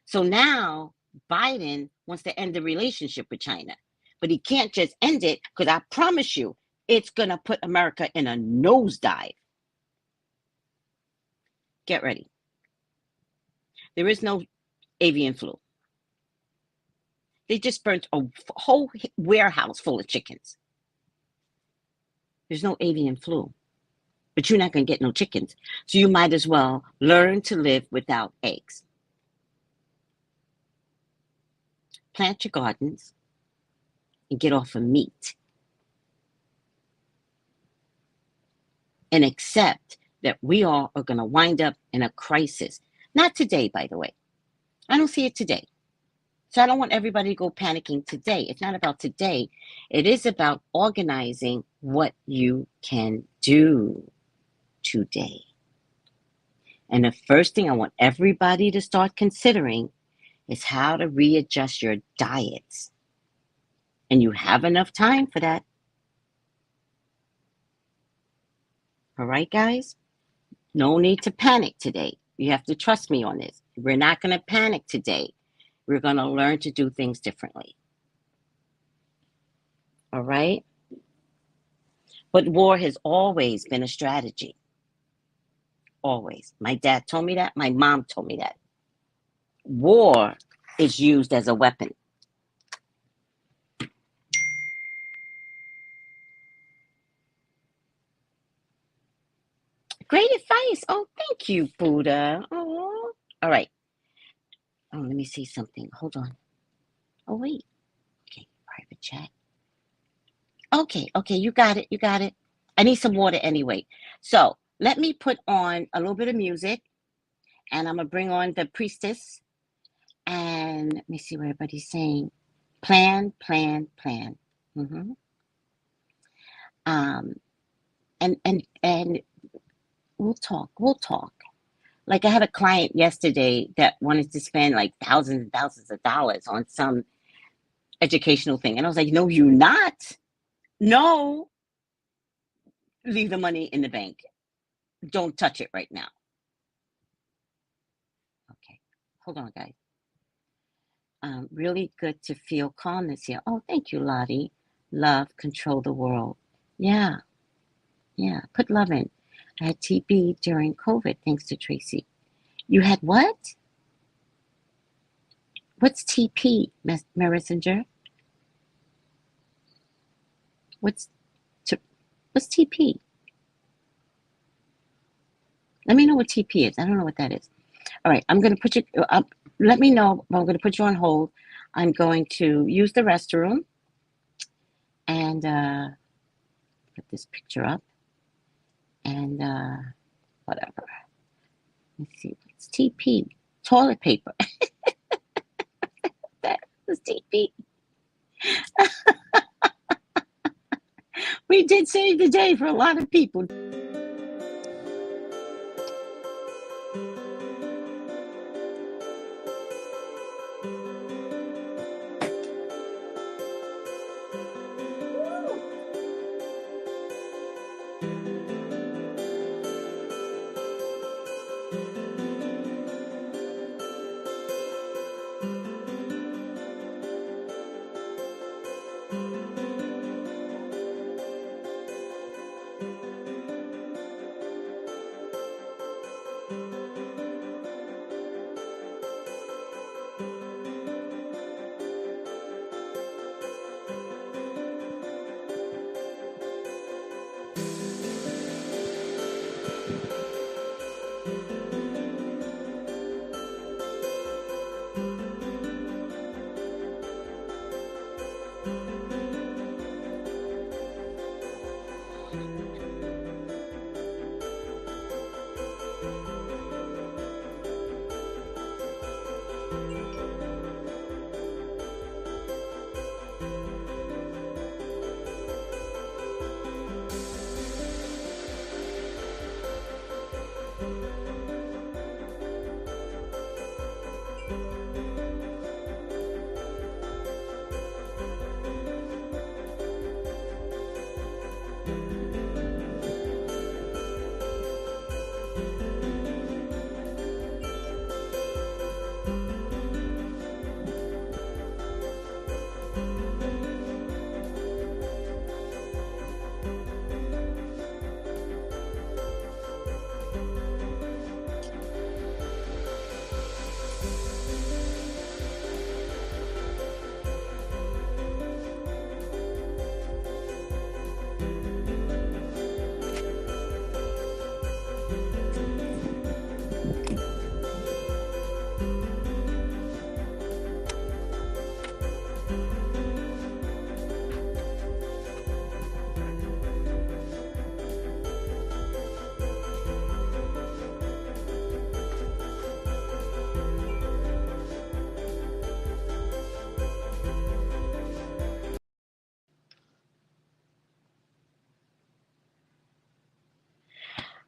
So now Biden wants to end the relationship with China. But he can't just end it, because I promise you, it's going to put America in a nosedive. Get ready. There is no avian flu. They just burnt a whole warehouse full of chickens. There's no avian flu. But you're not going to get no chickens. So you might as well learn to live without eggs. Plant your gardens and get off of meat. And accept that we all are going to wind up in a crisis. Not today, by the way. I don't see it today. So I don't want everybody to go panicking today. It's not about today. It is about organizing what you can do today. And the first thing I want everybody to start considering is how to readjust your diets. And you have enough time for that. All right, guys? No need to panic today. You have to trust me on this. We're not going to panic today. We're going to learn to do things differently. All right? But war has always been a strategy. Always. My dad told me that. My mom told me that. War is used as a weapon. Great advice. Oh, thank you, Buddha. Oh, all right. Oh, let me see something. Hold on. Oh, wait. Okay, private chat. Okay, you got it. You got it. I need some water anyway. So let me put on a little bit of music, and I'm going to bring on the priestess. And let me see what everybody's saying. Plan, plan, plan. Mm-hmm. And we'll talk. We'll talk. Like I had a client yesterday that wanted to spend like thousands and thousands of dollars on some educational thing. And I was like, no, you're not. No. Leave the money in the bank. Don't touch it right now. Okay. Hold on, guys. Really good to feel calmness here. Oh, thank you, Lottie. Love, control the world. Yeah. Yeah. Put love in. I had TB during COVID, thanks to Tracy. You had what? What's TP, Messenger? What's TP? Let me know what TP is. I don't know what that is. All right, I'm going to put you up. Let me know. I'm going to put you on hold. I'm going to use the restroom and put this picture up and whatever. Let's see. It's TP. Toilet paper. That was TP. We did save the day for a lot of people.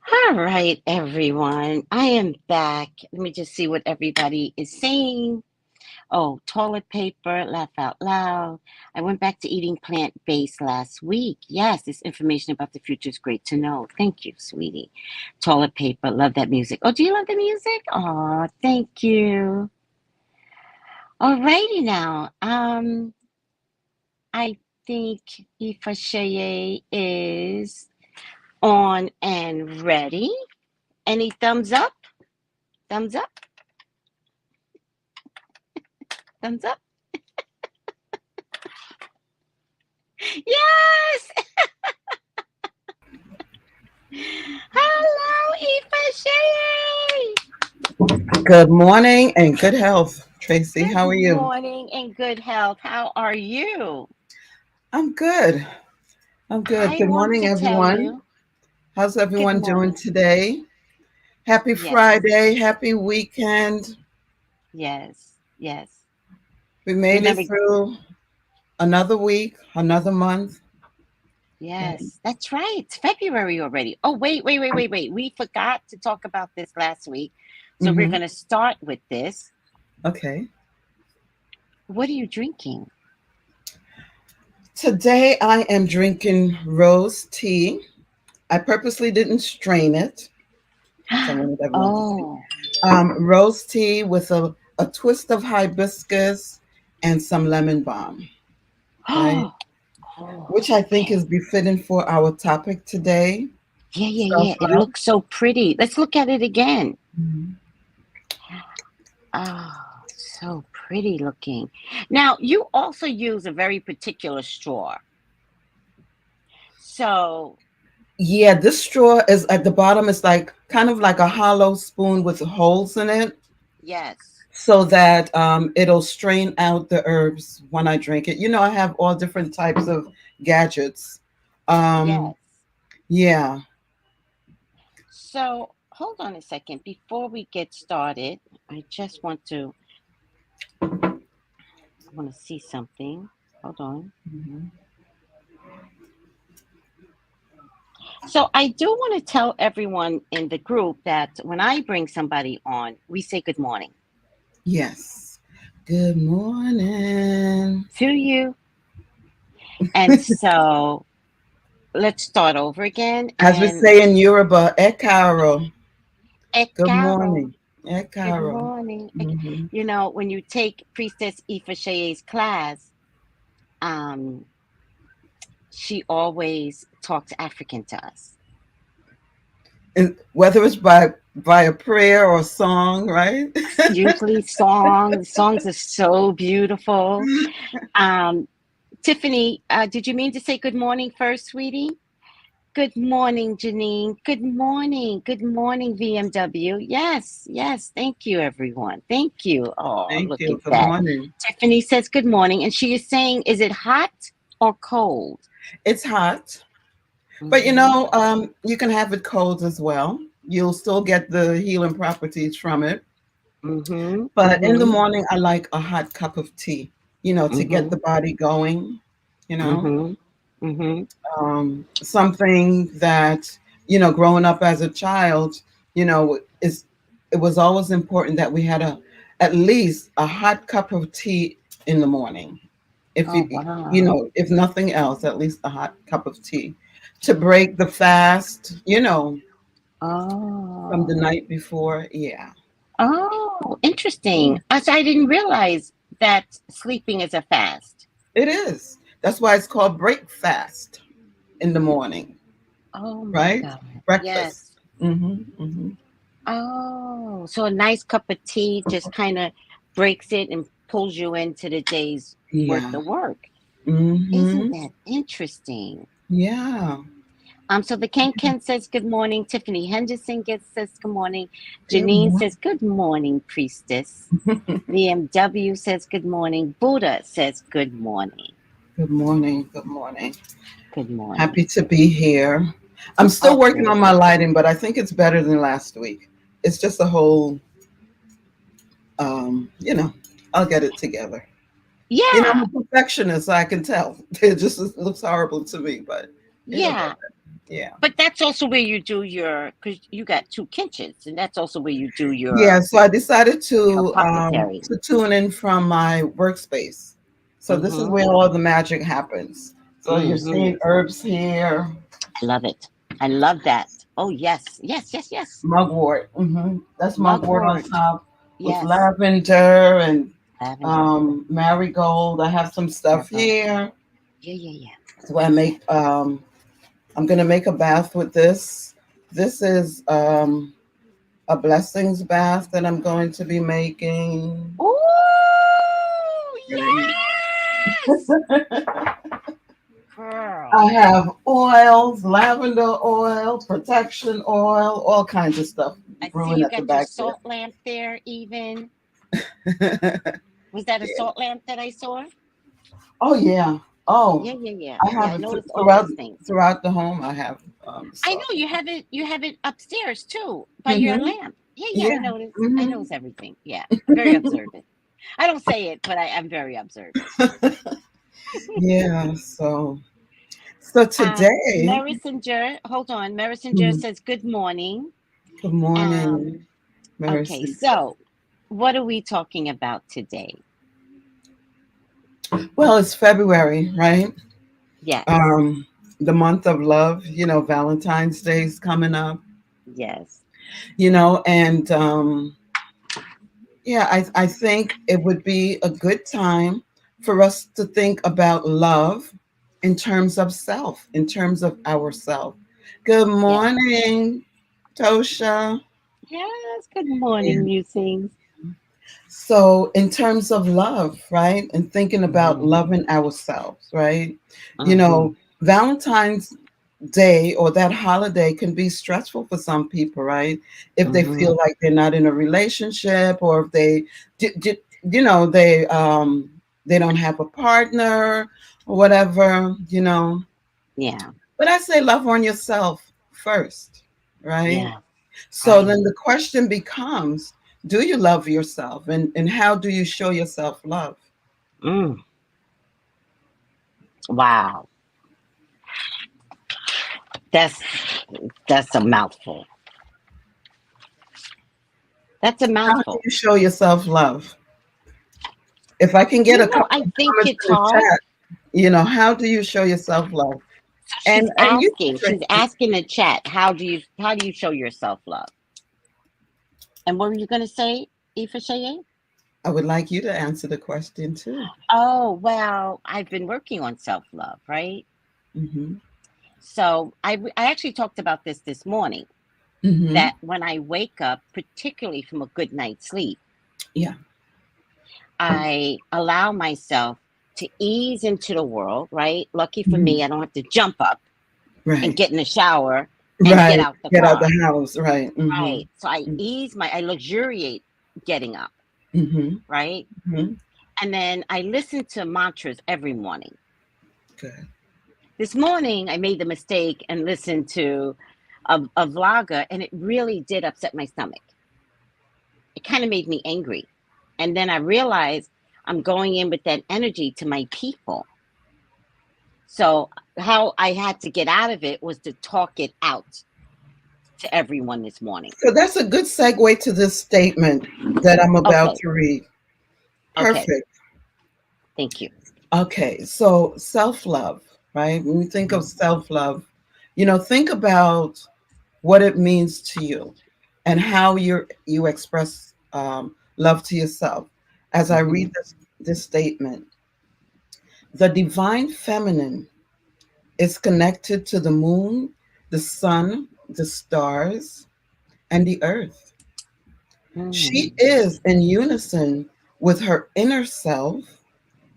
All right, everyone. I am back. Let me just see what everybody is saying. Oh, toilet paper, laugh out loud. I went back to eating plant-based last week. Yes, this information about the future is great to know. Thank you, sweetie. Toilet paper, love that music. Oh, do you love the music? Oh, thank you. Alrighty now. I think Ifasheye is on and ready. Any thumbs up? Thumbs up? Thumbs up? Yes! Hello, Ifasheye! Good morning and good health, Tracy. Good How are you? morning and good health. How are you? I'm good. I'm good. I Good want morning, to tell everyone. you, How's good everyone doing morning. today? Happy Yes, Friday. Happy weekend. yes, yes. We made it Remember, through another week, another month. And, yes, that's right. It's February already. Oh, wait. We forgot to talk about this last week. So we're mhm. going to start with this. Okay. What are you drinking? Today I am drinking rose tea. I purposely didn't strain it. So I wanted everyone to see. Oh, Rose tea with a twist of hibiscus and some lemon balm, right? oh, Which I think okay. is befitting for our topic today. Yeah. It Self-love. looks so pretty. Let's look at it again. Mhm. Oh, so pretty looking. Now, you also use a very particular straw. So, Yeah, this straw is at the bottom. It's like kind of like a hollow spoon with holes in it, yes, so that it'll strain out the herbs when I drink it. I have all different types of gadgets. Um, yes. yeah. So, hold on a second. Before we get started, I just I want to see something. Hold on. Mhm. So, I do want to tell everyone in the group that when I bring somebody on, we say good morning Yes. Good morning. to you. And so, let's start over again. As we And say in Yoruba, Ekaro. Good Ekaro, morning. good Ekaro. morning. Hmm. When you take Priestess Ifasheye's class, um, she always talks African to us. And whether it's by a prayer or song, right? Usually songs are so beautiful. Um, Tiffany, did you mean to say good morning first, sweetie? Good morning, Janine. Good morning, VMW. Yes. Thank you, everyone. Thank you. Oh, Thank look at you. Good that. morning. Tiffany says good morning, and she is saying, is it hot or cold? It's hot, but Mm-hmm. you can have it cold as well. You'll still get the healing properties from it. Mm-hmm. But in the Mm-hmm. morning, I like a hot cup of tea, to get Mm-hmm. the body going, you know. Mm-hmm. Mm-hmm. Something that, growing up as a child, is it was always important that we had at least a hot cup of tea in the morning. If Oh, wow. if nothing else, at least a hot cup of tea to break the fast, from the Oh. night before. Yeah, Oh, interesting. So I didn't realize that sleeping is a fast. it is. That's why it's called break fast in the morning, Oh my right? God. Breakfast. Yes. Mm-hmm. Oh, so a nice cup of tea just kind of breaks it and pulls you into the day's worth Yeah. of work. Isn't Mm-hmm. that interesting? Yeah. So the Ken says good morning. Tiffany Henderson says good morning. Good Janine morning. says good morning, priestess. VMW says good morning. Buddha says good morning. Good morning. Good morning. Good morning. Happy to be here. I'm still Oh, working on my great. lighting, but I think it's better than last week. It's just a whole, you know, I'll get it together. I'm Yeah, a perfectionist, I can tell. It just looks horrible to me, but it'll get yeah. better. Yeah. But that's also where you do because you got two kitchens, and that's also where you do Yeah, so I decided your apothecary. to tune in from my workspace. So this is Mm-hmm. where all the magic happens. So you're Mm-hmm. seeing herbs here, I love it. I love that. Oh yes. mugwort. That's mugwort on Mugwort. top with Yes. lavender and Lavender. marigold. I have some stuff Herbal. here. Yeah, yeah, yeah. So I make I'm gonna make a bath with this. This is a blessings bath that I'm going to be making. Ooh, yes, I girl. have oils, lavender oil, protection oil, all kinds of stuff I see brewing you at the got your back salt lamp there, even. there. Was that a Yeah. salt lamp that I saw? Oh yeah. Oh, Yeah, yeah, yeah. I Yeah, have I it noticed all throughout those things. the home. I have I know salt. you have it upstairs too by your Mm-hmm. lamp. Yeah, yeah, I Yeah. noticed. I Hmm. notice everything. Yeah. Very observant. I don't say it, but I'm very observant. Yeah. So today. Messenger, hold on. Messenger Mhm. says good morning. Good morning, Um, okay, Mercy. so what are we talking about today? Well, it's February, right? Yes. Um, the month of love. Valentine's Day is coming up. Yes. And yeah, I think it would be a good time for us to think about love in terms of self, in terms of ourself. Good Yes. morning, Tosha. Yes. Good morning, musings. So, in terms of love, right? And thinking about Mm-hmm. loving ourselves, right? You Mm-hmm. know, Valentine's Day or that holiday can be stressful for some people, right? If they Mm-hmm. feel like they're not in a relationship or if they don't have a partner or whatever. Yeah. But I say love on yourself first, right? Yeah. So Right. then the question becomes, do you love yourself and how do you show yourself love? Mm. Wow. That's that's a mouthful. That's a How do mouthful. you show yourself love? If I can get a couple I of think comments it's in the hard. chat, how do you show yourself love? So And you, she's Tracy, asking the chat, how do you show yourself love? And what were you gonna say, Ifa Shaye? I would like you to answer the question too. Oh, well, I've been working on self-love, right? Mm-hmm. So I actually talked about this morning, Mm-hmm. that when I wake up, particularly from a good night's sleep, Yeah. I allow myself to ease into the world, right? Lucky for Mhm. me, I don't have to jump up and Right. get in the shower and get Right. out the Get out car. the house. Right. Mm-hmm. Right. So I luxuriate getting up, Mm-hmm. right? Mm-hmm. And then I listen to mantras every morning. Good. This morning, I made the mistake and listened to a vlogger, and it really did upset my stomach. It kind of made me angry. And then I realized I'm going in with that energy to my people. So, how I had to get out of it was to talk it out to everyone this morning. So that's a good segue to this statement that I'm about Okay. to read. Okay. Perfect. Thank you. Okay. So self-love, right? When you think of Mhm. self-love, think about what it means to you and how you express love to yourself. As I read Mhm. this statement, the divine feminine is connected to the moon, the sun, the stars, and the earth. She Mm. is in unison with her inner self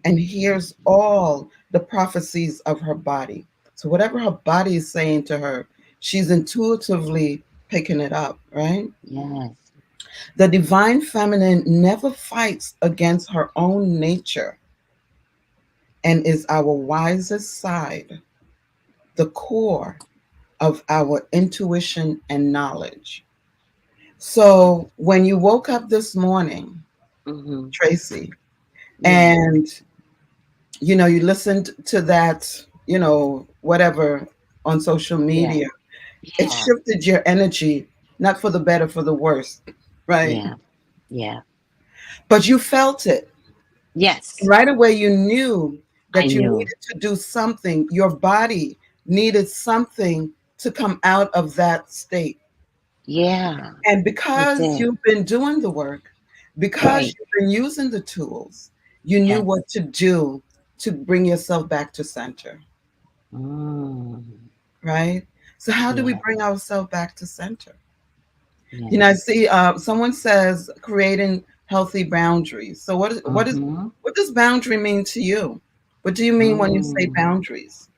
and hears all the prophecies of her body. So, whatever her body is saying to her, she's intuitively picking it up, right? Yes. The divine feminine never fights against her own nature and is our wisest side, the core of our intuition and knowledge. So, when you woke up this morning, Mhm. Tracy, Yeah. and you listened to that, whatever on social Yeah. media, it Yeah. shifted your energy, not for the better, for the worse, right? Yeah. Yeah. But you felt it. Yes. Right away, you knew I that you knew. needed to do something. Your body needed something to come out of that state. Yeah. And It because did. you've been doing the work, because Right. you've been using the tools, you knew Yes. what to do to bring yourself back to center, Mm. right? So how do we Yeah. bring ourselves back to center? You know, I Yes. see someone says creating healthy boundaries. So Mm-hmm. what does boundary mean to you? What do you mean when you say Mm. boundaries?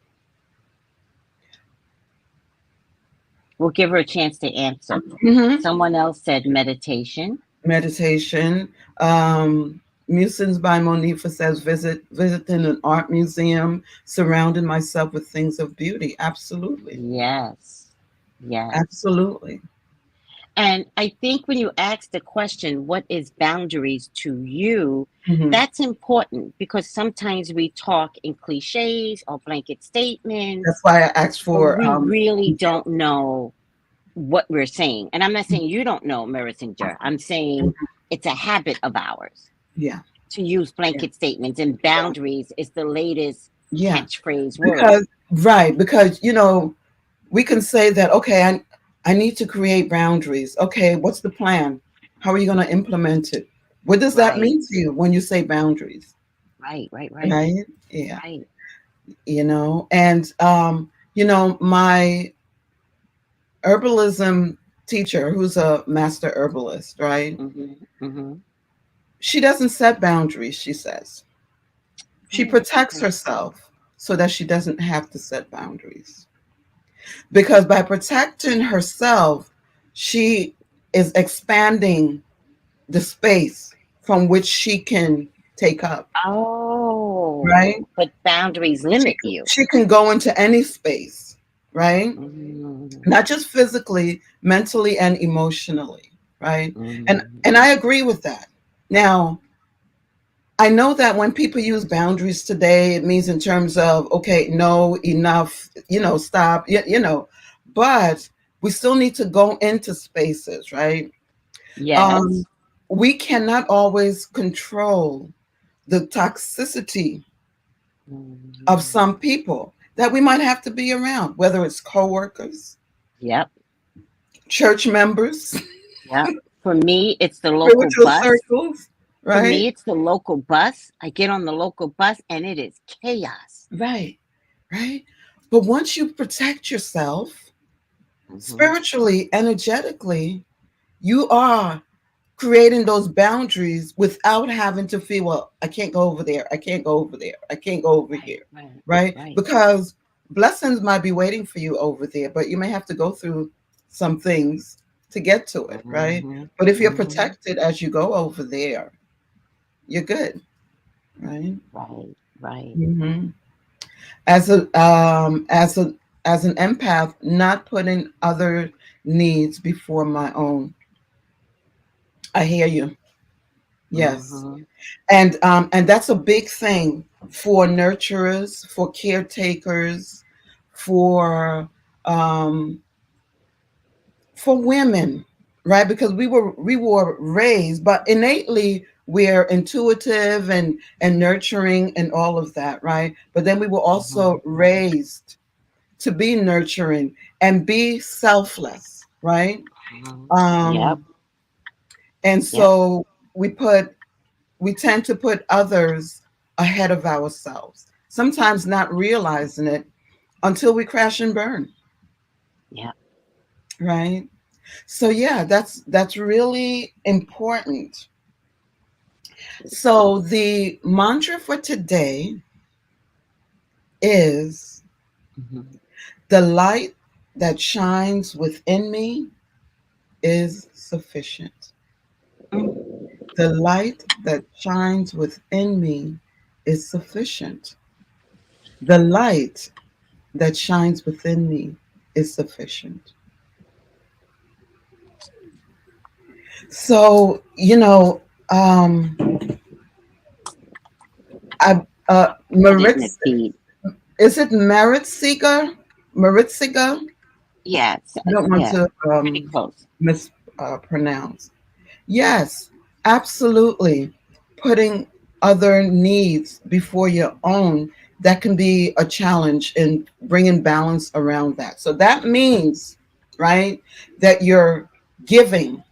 We'll give her a chance to answer. Hmm. Someone else said meditation. Meditation. Musings by Monifa says visiting an art museum, surrounding myself with things of beauty. Absolutely. Yes. Yes. Absolutely. And I think when you ask the question, what is boundaries to you? Hmm. That's important because sometimes we talk in cliches or blanket That's statements, why I asked but for we really don't know what we're saying. And I'm not saying you don't know, Messenger. I'm saying it's a habit of ours yeah, to use yeah, blanket statements, and boundaries is the latest yeah. catchphrase word. Because right, because we can say that, okay, I need to create boundaries. Okay, what's the plan? How are you going to implement it? What does that Right, mean to you when you say boundaries? right, right, right, Right? Yeah. right. And my herbalism teacher, who's a master herbalist, right? Mm-hmm, mm-hmm. She doesn't set boundaries, she says. She Mm, protects okay. herself so that she doesn't have to set boundaries. Because by protecting herself, she is expanding the space from which she can take up, right? Oh, but boundaries limit you. She can go into any space, right? Mm, Not just physically, mentally and emotionally, right? And mm, I agree with that. Now, I know that when people use boundaries today, it means in terms of, okay, no, enough, stop, but we still need to go into spaces, right? Um, yes. we cannot always control the toxicity of Mm, some people that we might have to be around, whether it's coworkers, yep, church members, yep. For me, it's the local spiritual bus. circles, For right? me, it's the local bus. I get on the local bus and it is chaos. Right, right. But once you protect yourself Hmm. spiritually, energetically, you are creating those boundaries without having to feel, well, I can't go over there. I can't go over there. I can't go over Right, here. right, Right? right. Because blessings might be waiting for you over there, but you may have to go through some things to get to it. Right? Hmm. But if you're Hmm. protected as you go over there, you're good. Right? Right, right. Hmm. As a as an empath, not putting other needs before my own. I hear you. Yes. Hmm. And that's a big thing for nurturers, for caretakers, for um, for women, right? Because we were raised, but innately we're intuitive and nurturing and all of that, right? But then we were Hmm. also raised to be nurturing and be selfless, right? Hmm. Yep, Um, and yep. so we tend to put others ahead of ourselves, sometimes not realizing it until we crash and burn, Yep. right? So yeah, that's really important. So the mantra for today is Hmm. the light that shines within me is sufficient. The light that shines within me is sufficient. The light that shines within me is sufficient. So, um, Put it in the Maritz, feed. is it Maritziga? Maritziga? Yes, I don't want yeah, to pretty close. mispronounce. Yes, absolutely. Putting other needs before your own, that can be a challenge in bringing balance around that. So that means, right, that you're giving,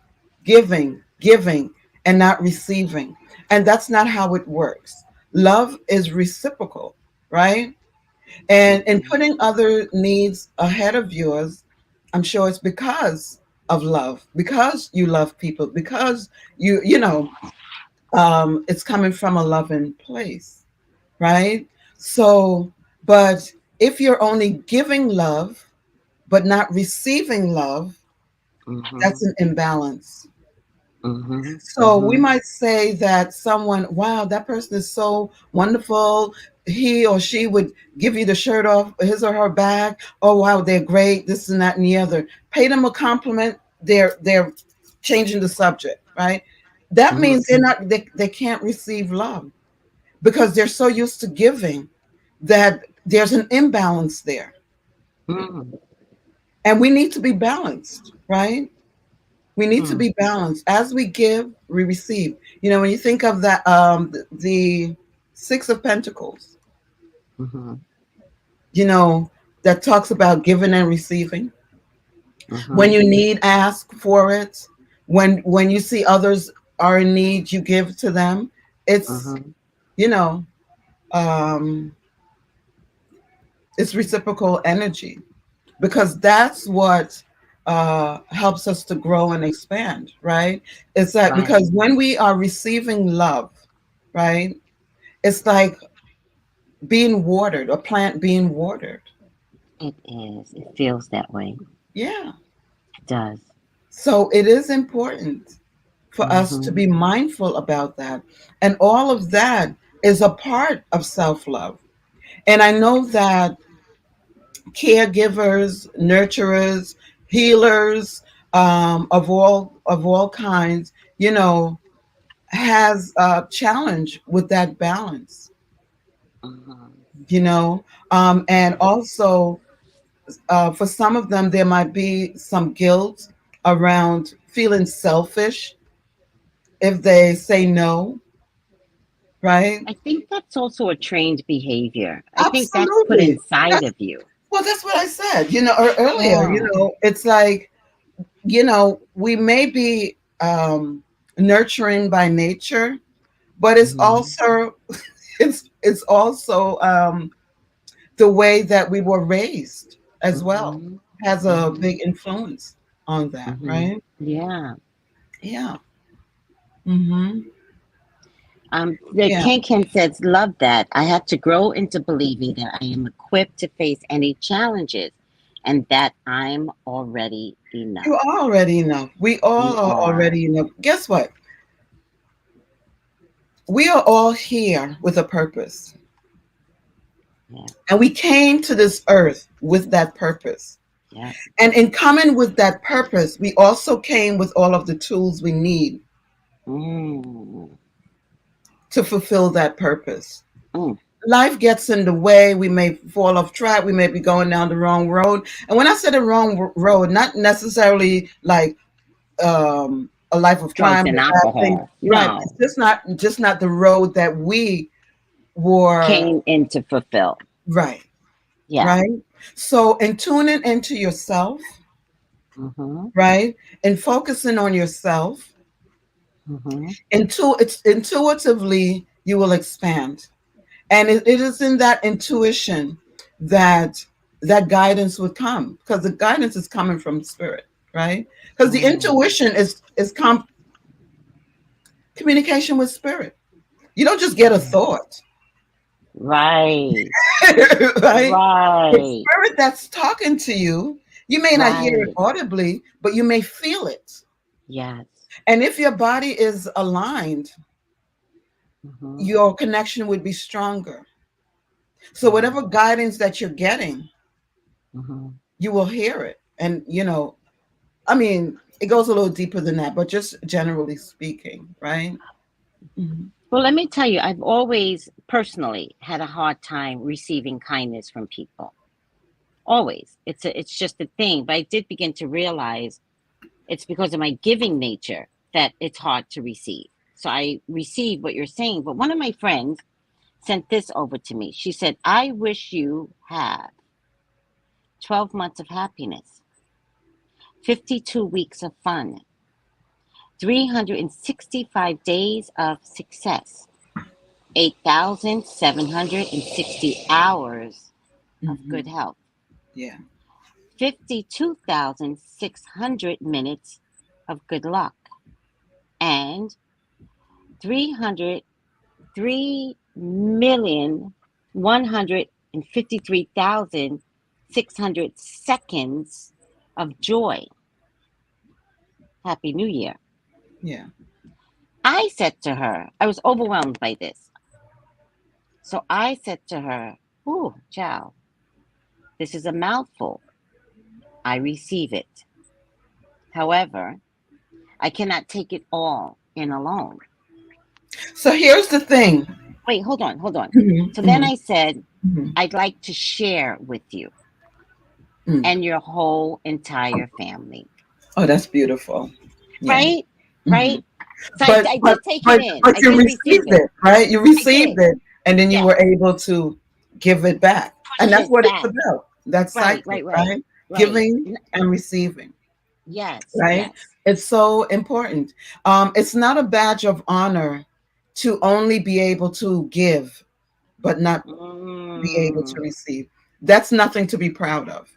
giving, giving, and not receiving. And that's not how it works. Love is reciprocal, right? And in Mhm. putting other needs ahead of yours, I'm sure it's because of love, because you love people, because it's coming from a loving place, right? So, but if you're only giving love but not receiving love, that's Mhm. an imbalance. Mhm. So we Mhm. might say that someone, wow, that person is so wonderful. He or she would give you the shirt off his or her back. Oh wow, they're great. This and that and the other. Pay them a compliment. They're changing the subject, right? That Mhm. means they can't receive love because they're so used to giving that there's an imbalance there. Mhm. And we need to be balanced, right? We need to Mhm. be balanced. As we give, we receive. When you think of that, the Six of Pentacles, Mhm. you know, that talks about giving and receiving. When Mhm. you need, ask for it. When you see others are in need, you give to them. It's Mhm. you know, um, it's reciprocal energy because that's what helps us to grow and expand, right? It's that Right. because when we are receiving love, right, it's like being watered, a plant being watered. It is. It feels that way. Yeah. It does. So it is important for us to Mhm. be mindful about that. And all of that is a part of self love. And I know that caregivers, nurturers, healers of all kinds, has a challenge with that balance. Mhm. And also for some of them, there might be some guilt around feeling selfish if they say no, right? I think that's also a trained behavior. I think that's put Absolutely. inside That's of you. well, that's what I said, earlier. Mm. It's like, we may be nurturing by nature, but it's Mhm. also it's also the way that we were raised as well Mhm. has a Mhm. big influence on that, Mhm. right? Yeah. Yeah. Mm-hmm. The Yeah. Ken says, love that. I had to grow into believing that I am equipped to face any challenges and that I'm already You enough. are already enough. We all We are are. already enough. Guess what? We are all here with a purpose. Yeah. And we came to this earth with that purpose. Yeah. And in coming with that purpose, we also came with all of the tools we need Mm. to fulfill that purpose. Mm. Life gets in the way. We may fall off track. We may be going down the wrong road. And when I say the wrong road, not necessarily like a life of Drugs crime and or bad things. alcohol. Right. No. It's just not the road that we were. Came in to fulfill. Right. Yeah. Right. So in tuning into yourself, Mm-hmm. right, and focusing on yourself, Mm-hmm. it's intuitively you will expand. And it is in that intuition that that guidance would come because the guidance is coming from spirit, right? Because the Mm. intuition is communication with spirit. You don't just get a thought, Right. right? It's Right. spirit that's talking to you. You may not hear it Right. audibly, but you may feel it. Yes. And if your body is aligned, Mm-hmm. your connection would be stronger. So Yeah. whatever guidance that you're getting, Mm-hmm. you will hear it. And I mean, it goes a little deeper than that, but just generally speaking, right? Mhm. Well, let me tell you, I've always personally had a hard time receiving kindness from people. Always. It's just a thing. But I did begin to realize it's because of my giving nature that it's hard to receive. So I receive what you're saying. But one of my friends sent this over to me. She said, I wish you had 12 months of happiness, 52 weeks of fun, 365 days of success, 8,760 hours of good Hmm. health, Yeah. 52,600 minutes of good luck, and 303,153,600 of joy. Happy New Year. Yeah. I said to her, I was overwhelmed by this. So I said to her, "Ooh, child, this is a mouthful. I receive it. However, I cannot take it all in alone." So here's the thing. Wait, hold on, hold on. Hmm. So then Hmm. I said, Hmm. "I'd like to share with you Mm. and your whole entire family." Oh, that's beautiful. Yeah. Right? Hmm. Right? So But I but did take it but in. but I you did receive received it. it, right? You I did. received it, and then you Yes. were able to give it back, and Push that's it what it's back. about. That Right, cycle, right, right, right? right. Giving and receiving, Yes, right? yes. It's so important. It's not a badge of honor to only be able to give, but not be able to Mm, receive. That's nothing to be proud of.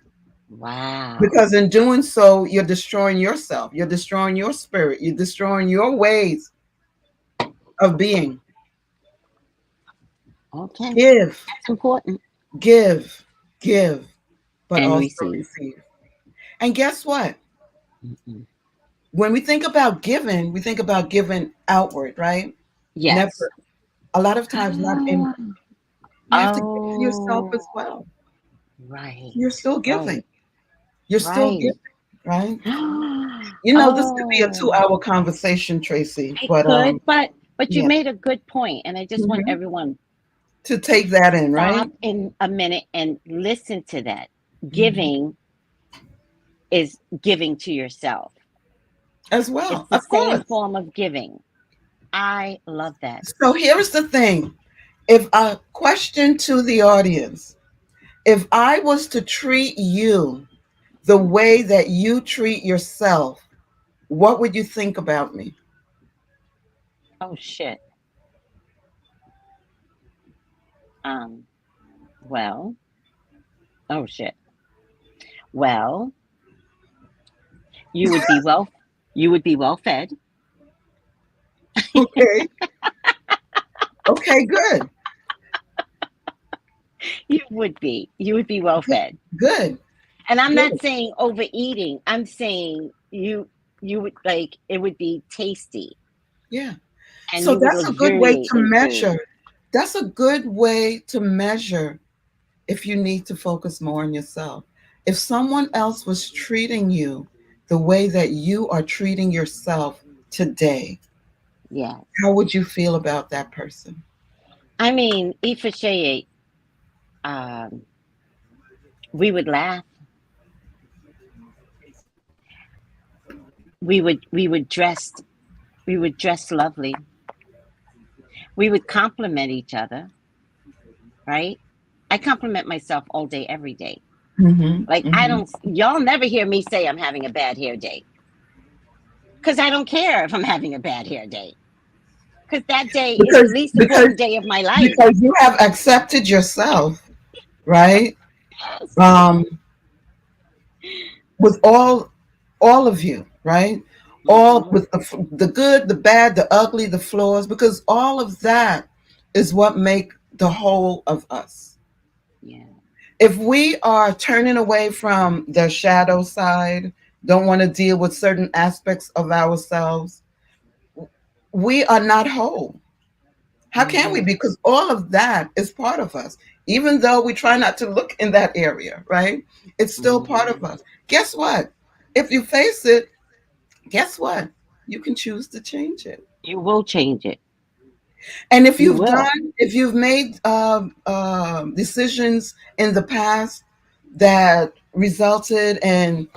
wow. Because in doing so, you're destroying yourself. You're destroying your spirit. You're destroying your ways of being. Okay. Give, That's important. give, give, but And also receive. receive. And guess what? Mm-mm. When we think about giving outward, right? Never. Yes. A lot of times, not in. You have to give to yourself Oh, as well. right, You're still giving. right, You're still right. giving, right? This could be a Oh, 2-hour conversation, Tracy. it But could, but you yeah, made a good point, and I just want hmm everyone to take that in, right? stop in a minute and listen to that. Mhm. Giving is giving to yourself. As It's well, the of same course. form of giving. I love that. So here's the thing. If a question to the audience, if I was to treat you the way that you treat yourself, what would you think about me? Oh shit. Um. Well. Oh shit. Well, you would be well. You would be well fed. Okay. Okay, good. You would be. You would be well Good. fed. Good. And I'm not Good. saying overeating. I'm saying you would like it would be tasty Yeah. and So you would that's a good way luxuriate to in food. measure. That's a good way to measure if you need to focus more on yourself. If someone else was treating you the way that you are treating yourself today, Yes. how would you feel about that person? I mean, Ifasheye, um, we would laugh. We would dress lovely. We would compliment each other, right? I compliment myself all day, every day. Hmm. Like I Hmm. don't y'all never hear me say I'm having a bad hair day. Because I don't care if I'm having a bad hair day. Because that day is the Because least because important day of my life. because you have accepted yourself, right? Yes. Um, with all of you, right? All Hmm. with the good, the bad, the ugly, the flaws, because all of that is what make the whole of us. Yeah. If we are turning away from the shadow side, don't want to deal with certain aspects of ourselves, we are not whole. How can we? Hmm. Because all of that is part of us. Even though we try not to look in that area, right? It's still part of Hmm. us. Guess what? If you face it, guess what? You can choose to change it. You will change it. And if You will. if you've made decisions in the past that resulted in,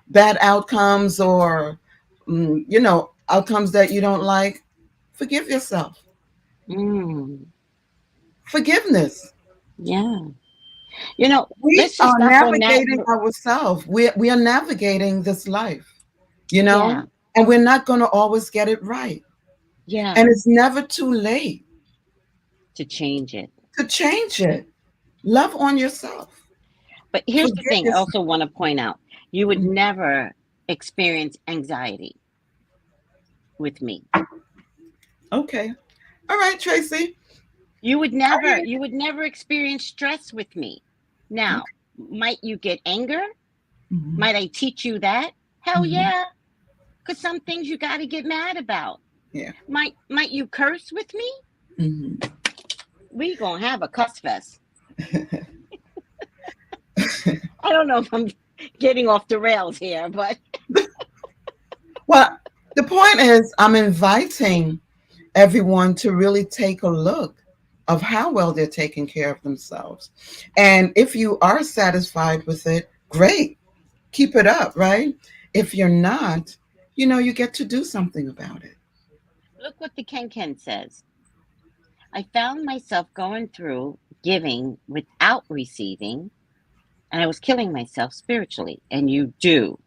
bad outcomes or, outcomes that you don't like, forgive yourself. Mm. Forgiveness. Yeah. We Let's just are stop on that. navigating ourselves. We are navigating this life, you know? Yeah. And we're not going to always get it right. Yeah. And it's never too late To change it. to change it. Love on yourself. But here's the Forgive thing I yourself. also want to point out. You would Mhm. never experience anxiety with me. Okay. All right, Tracy. You would never experience stress with me. Okay. Now, might you get anger? Mhm. Might I teach you that? Hell Mhm. yeah. Because some things you got to get mad about. Yeah. Might you curse with me? Mhm. We gonna have a cuss fest. I don't know if I'm getting off the rails here, but Well, the point is, I'm inviting everyone to really take a look of how well they're taking care of themselves. And if you are satisfied with it, great. Keep it up, right? If you're not, you get to do something about it. look what the Ken Ken says. I found myself going through giving without receiving, and I was killing myself spiritually. And you do.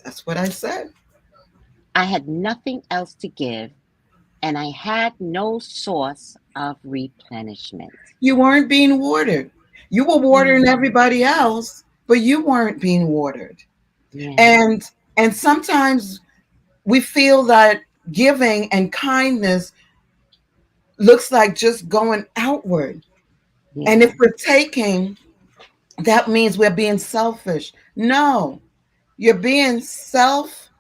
That's what I said. I had nothing else to give, and I had no source of replenishment. You weren't being watered. You were watering Mm, everybody else, but you weren't being watered. yeah, And sometimes we feel that giving and kindness looks like just going outward. And if yeah. we're taking, that means we're being selfish. No, you're being self-ish,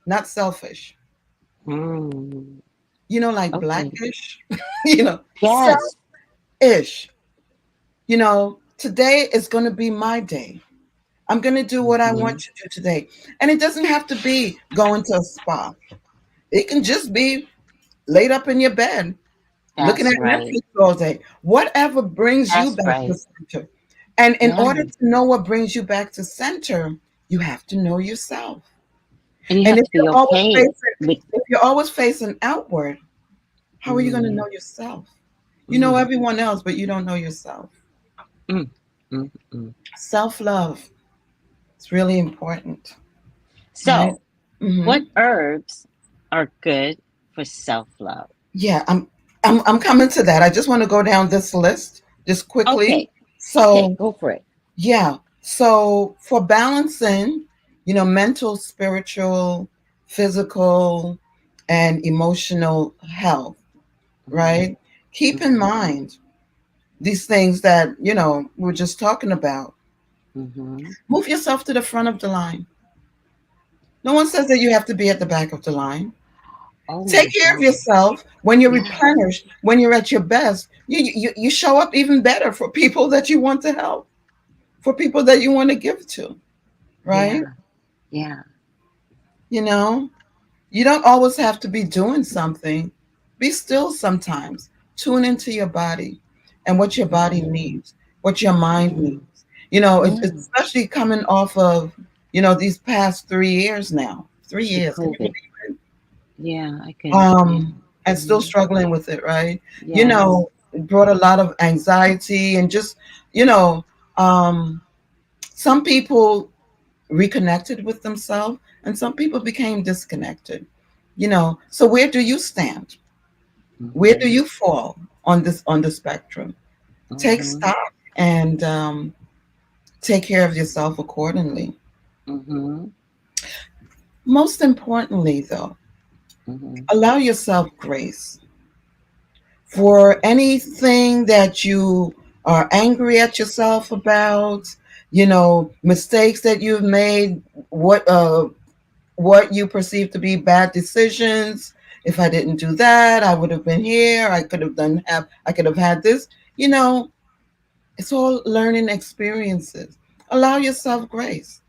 not selfish. Mm, Like okay. blackish, you know, Yes. self-ish. Today is going to be my day. I'm going to do what I want Hmm. to do today. And it doesn't have to be going to a spa. It can just be laid up in your bed, looking at That's right. Netflix all day. Whatever brings you That's back to right. center. And in Yeah. order to know what brings you back to center, you have to know yourself. And you And have to be okay with. if you're always facing outward, how are you going to Mm, know yourself? You know mm, everyone else, but you don't know yourself. mm, mm. Self-love. It's really important, right? So, Hmm. what herbs are good for self love? Yeah, I'm coming to that. I just want to go down this list just quickly. Okay. Okay. So, Go for it. yeah. So for balancing, mental, spiritual, physical, and emotional health, Hmm. right? Keep in Hmm. mind these things that, we were just talking about. Hmm. Move yourself to the front of the line. No one says that you have to be at the back of the line. Oh Take my care of God. yourself. When you're Yeah. replenished, when you're at your best, you show up even better for people that you want to help, for people that you want to give to, right? Yeah. Yeah. You know, you don't always have to be doing something. Be still sometimes. Tune into your body and what your body Hmm. needs, what your mind Hmm. needs. It's Mm. especially coming off of, these past 3 years now. Three The years. Can you COVID. believe Yeah. I it? can. Yeah. And still Hmm. struggling with it, right? Yes. It brought a lot of anxiety and just, you know, um, some people reconnected with themselves and some people became disconnected. So where do you stand? Where do Hmm. you fall on the spectrum? Take Hmm. stock and take care of yourself accordingly. Hmm. Most importantly, though, Hmm. allow yourself grace for anything that you are angry at yourself about, mistakes that you've made, what you perceive to be bad decisions. If I didn't do that, I would have been here. I could have had this. You know, it's all learning experiences. Allow yourself grace.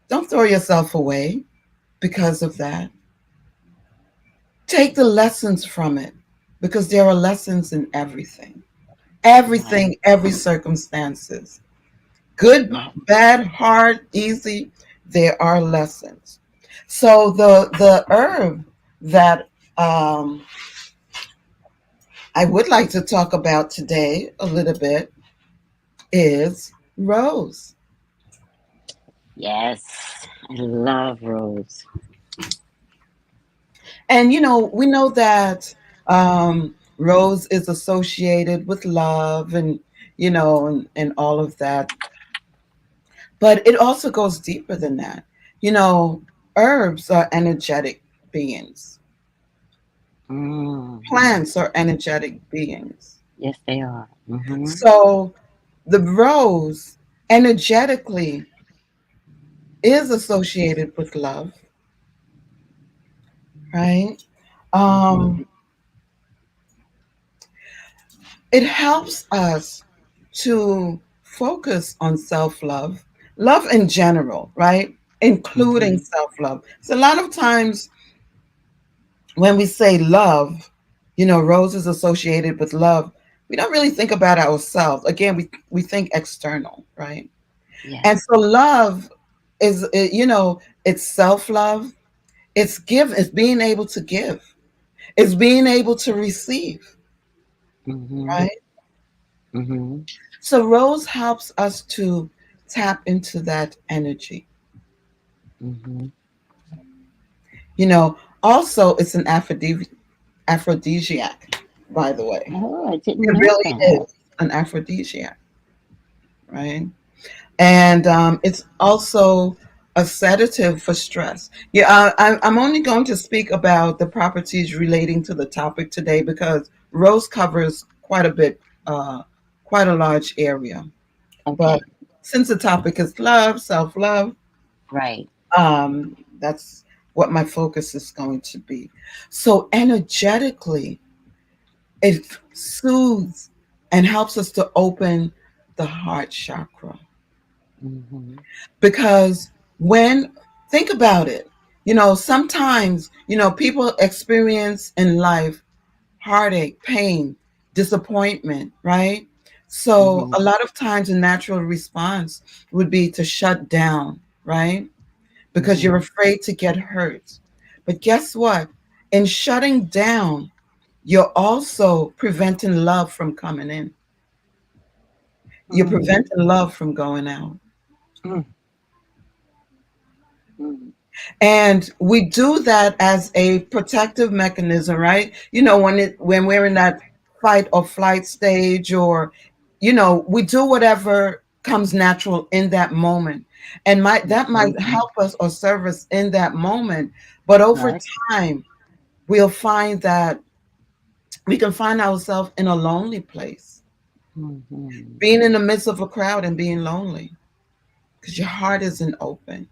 Don't throw yourself away because of that. Take the lessons from it because there are lessons in everything. Right. Everything, every circumstances. Good, Right. bad, hard, easy, there are lessons. So the herb that I would like to talk about today a little bit is rose. Yes, I love rose. And we know that rose is associated with love and and all of that, but it also goes deeper than that. you know Herbs are energetic beings. Mm. Plants are energetic beings. Yes, they are. Mm-hmm. So the rose energetically is associated with love, right? Mm-hmm. um it helps us to focus on self-love, love in general, right? Including Mm-hmm. self-love. So a lot of times when we say love, rose is associated with love. We don't really think about ourselves. Again, we think external, right? And Yes. so love is, it's self-love. It's being able to give. It's being able to receive, Mm-hmm. right? Mm-hmm. So rose helps us to tap into that energy. Mm-hmm. Also it's an aphrodisiac, by the way. Oh, I didn't It know really that. is an aphrodisiac, right? And it's also a sedative for stress. Yeah, I'm only going to speak about the properties relating to the topic today because rose covers quite a bit, quite a large area. But Okay. since the topic is love, self-love, Right. that's what my focus is going to be. So energetically, it soothes and helps us to open the heart chakra. Mm-hmm. Because when, think about it, sometimes, people experience in life heartache, pain, disappointment, right? So Mm-hmm. a lot of times a natural response would be to shut down, right? Because you're Mm-hmm. afraid to get hurt. But guess what? In shutting down, you're also preventing love from coming in. You're Mm-hmm. preventing love from going out. Mm-hmm. And we do that as a protective mechanism, right? When we're in that fight or flight stage, or we do whatever comes natural in that moment. And that Mm-hmm. might help us or serve us in that moment. But over But. time, we'll find that we can find ourselves in a lonely place, Mm-hmm. being in the midst of a crowd and being lonely because your heart isn't open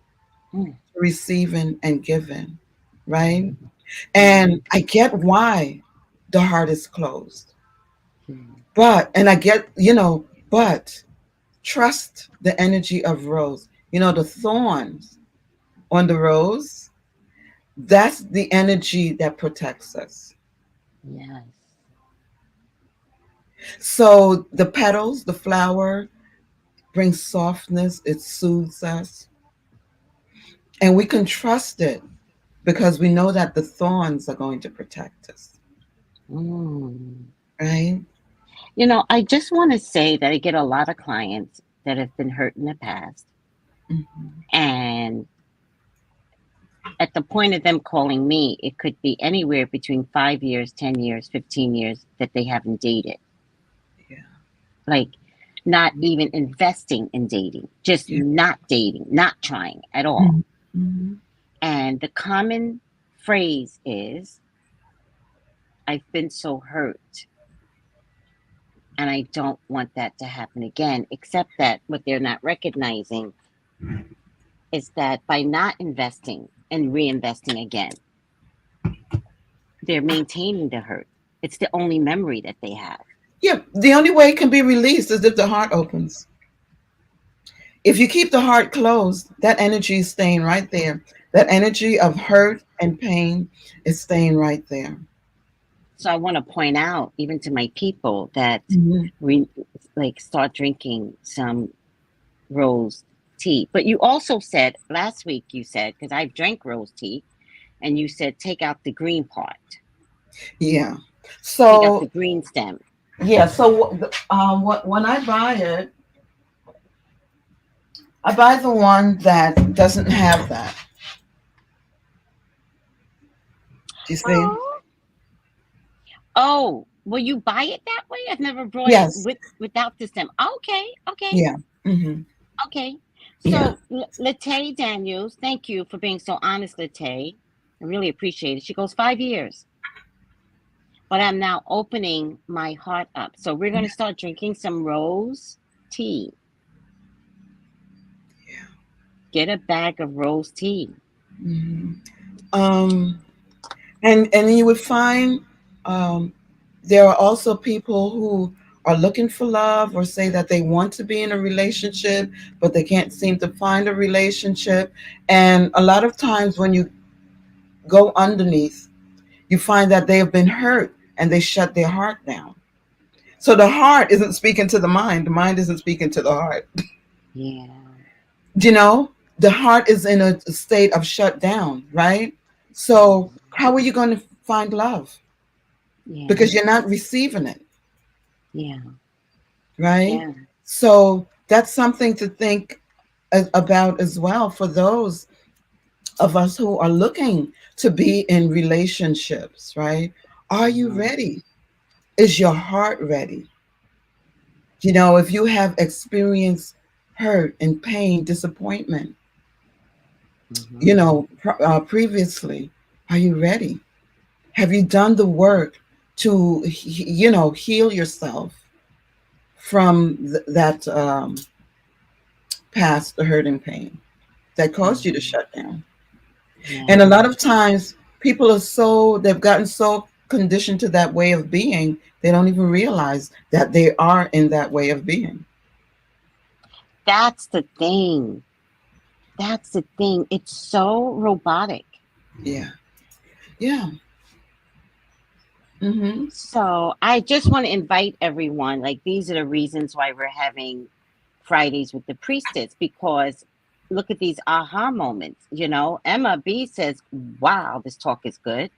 to receiving and giving, right? Mm-hmm. And I get why the heart is closed. Mm-hmm. And I get, but trust the energy of rose. The thorns on the rose, that's the energy that protects us. Yes. So the petals, the flower brings softness, it soothes us, and we can trust it because we know that the thorns are going to protect us, Mm. right? I just want to say that I get a lot of clients that have been hurt in the past. Mhm. And at the point of them calling me, it could be anywhere between 5 years, 10 years, 15 years that they haven't dated. Yeah. Like, not even investing in dating, just Yeah. not dating, not trying at all. Mhm. Mhm. And the common phrase is, I've been so hurt and I don't want that to happen again. Except that what they're not recognizing is that by not investing and reinvesting again, they're maintaining the hurt. It's the only memory that they have. Yeah, the only way it can be released is if the heart opens. If you keep the heart closed, that energy is staying right there. That energy of hurt and pain is staying right there. So I want to point out, even to my people, that Mhm. we like start drinking some rose tea. But you also said last week, you said, because I've drank rose tea, and you said take out the green part, Yeah. take out the So green stem. yeah. So when I buy it, I buy the one that doesn't have that. Do you see? Oh, oh, will you buy it that way? I've never brought it Yes. without the stem. Okay, okay, Yeah. Hmm. okay. Yeah. So, Latae Daniels, thank you for being so honest, Latae. I really appreciate it. She goes 5 years, but I'm now opening my heart up. So we're going to start drinking some rose tea. Yeah. Get a bag of rose tea. Hmm. Um, and you would find um, there are also people who are looking for love or say that they want to be in a relationship, but they can't seem to find a relationship. And a lot of times when you go underneath, you find that they have been hurt and they shut their heart down. So the heart isn't speaking to the mind isn't speaking to the heart. Yeah, You know, the heart is in a state of shut down, right? So mhm, how are you going to find love? yeah, Because you're not receiving it, yeah, right? yeah. So that's something to think about as well for those of us who are looking to be in relationships, right? Are you Mhm, ready? Is your heart ready? You know, if you have experienced hurt and pain, disappointment, mhm. previously, are you ready? Have you done the work to, heal yourself from that past hurt and pain that caused you to Mhm. shut down? And a Yeah, lot of times, they've gotten so conditioned to that way of being, they don't even realize that they are in that way of being. that's the thing. That's the thing. It's so robotic. Yeah. Yeah. Mm-hmm. So I just want to invite everyone. Like, these are the reasons why we're having Fridays with the Priestess, because look at these aha moments. Emma B says, "Wow, this talk is good.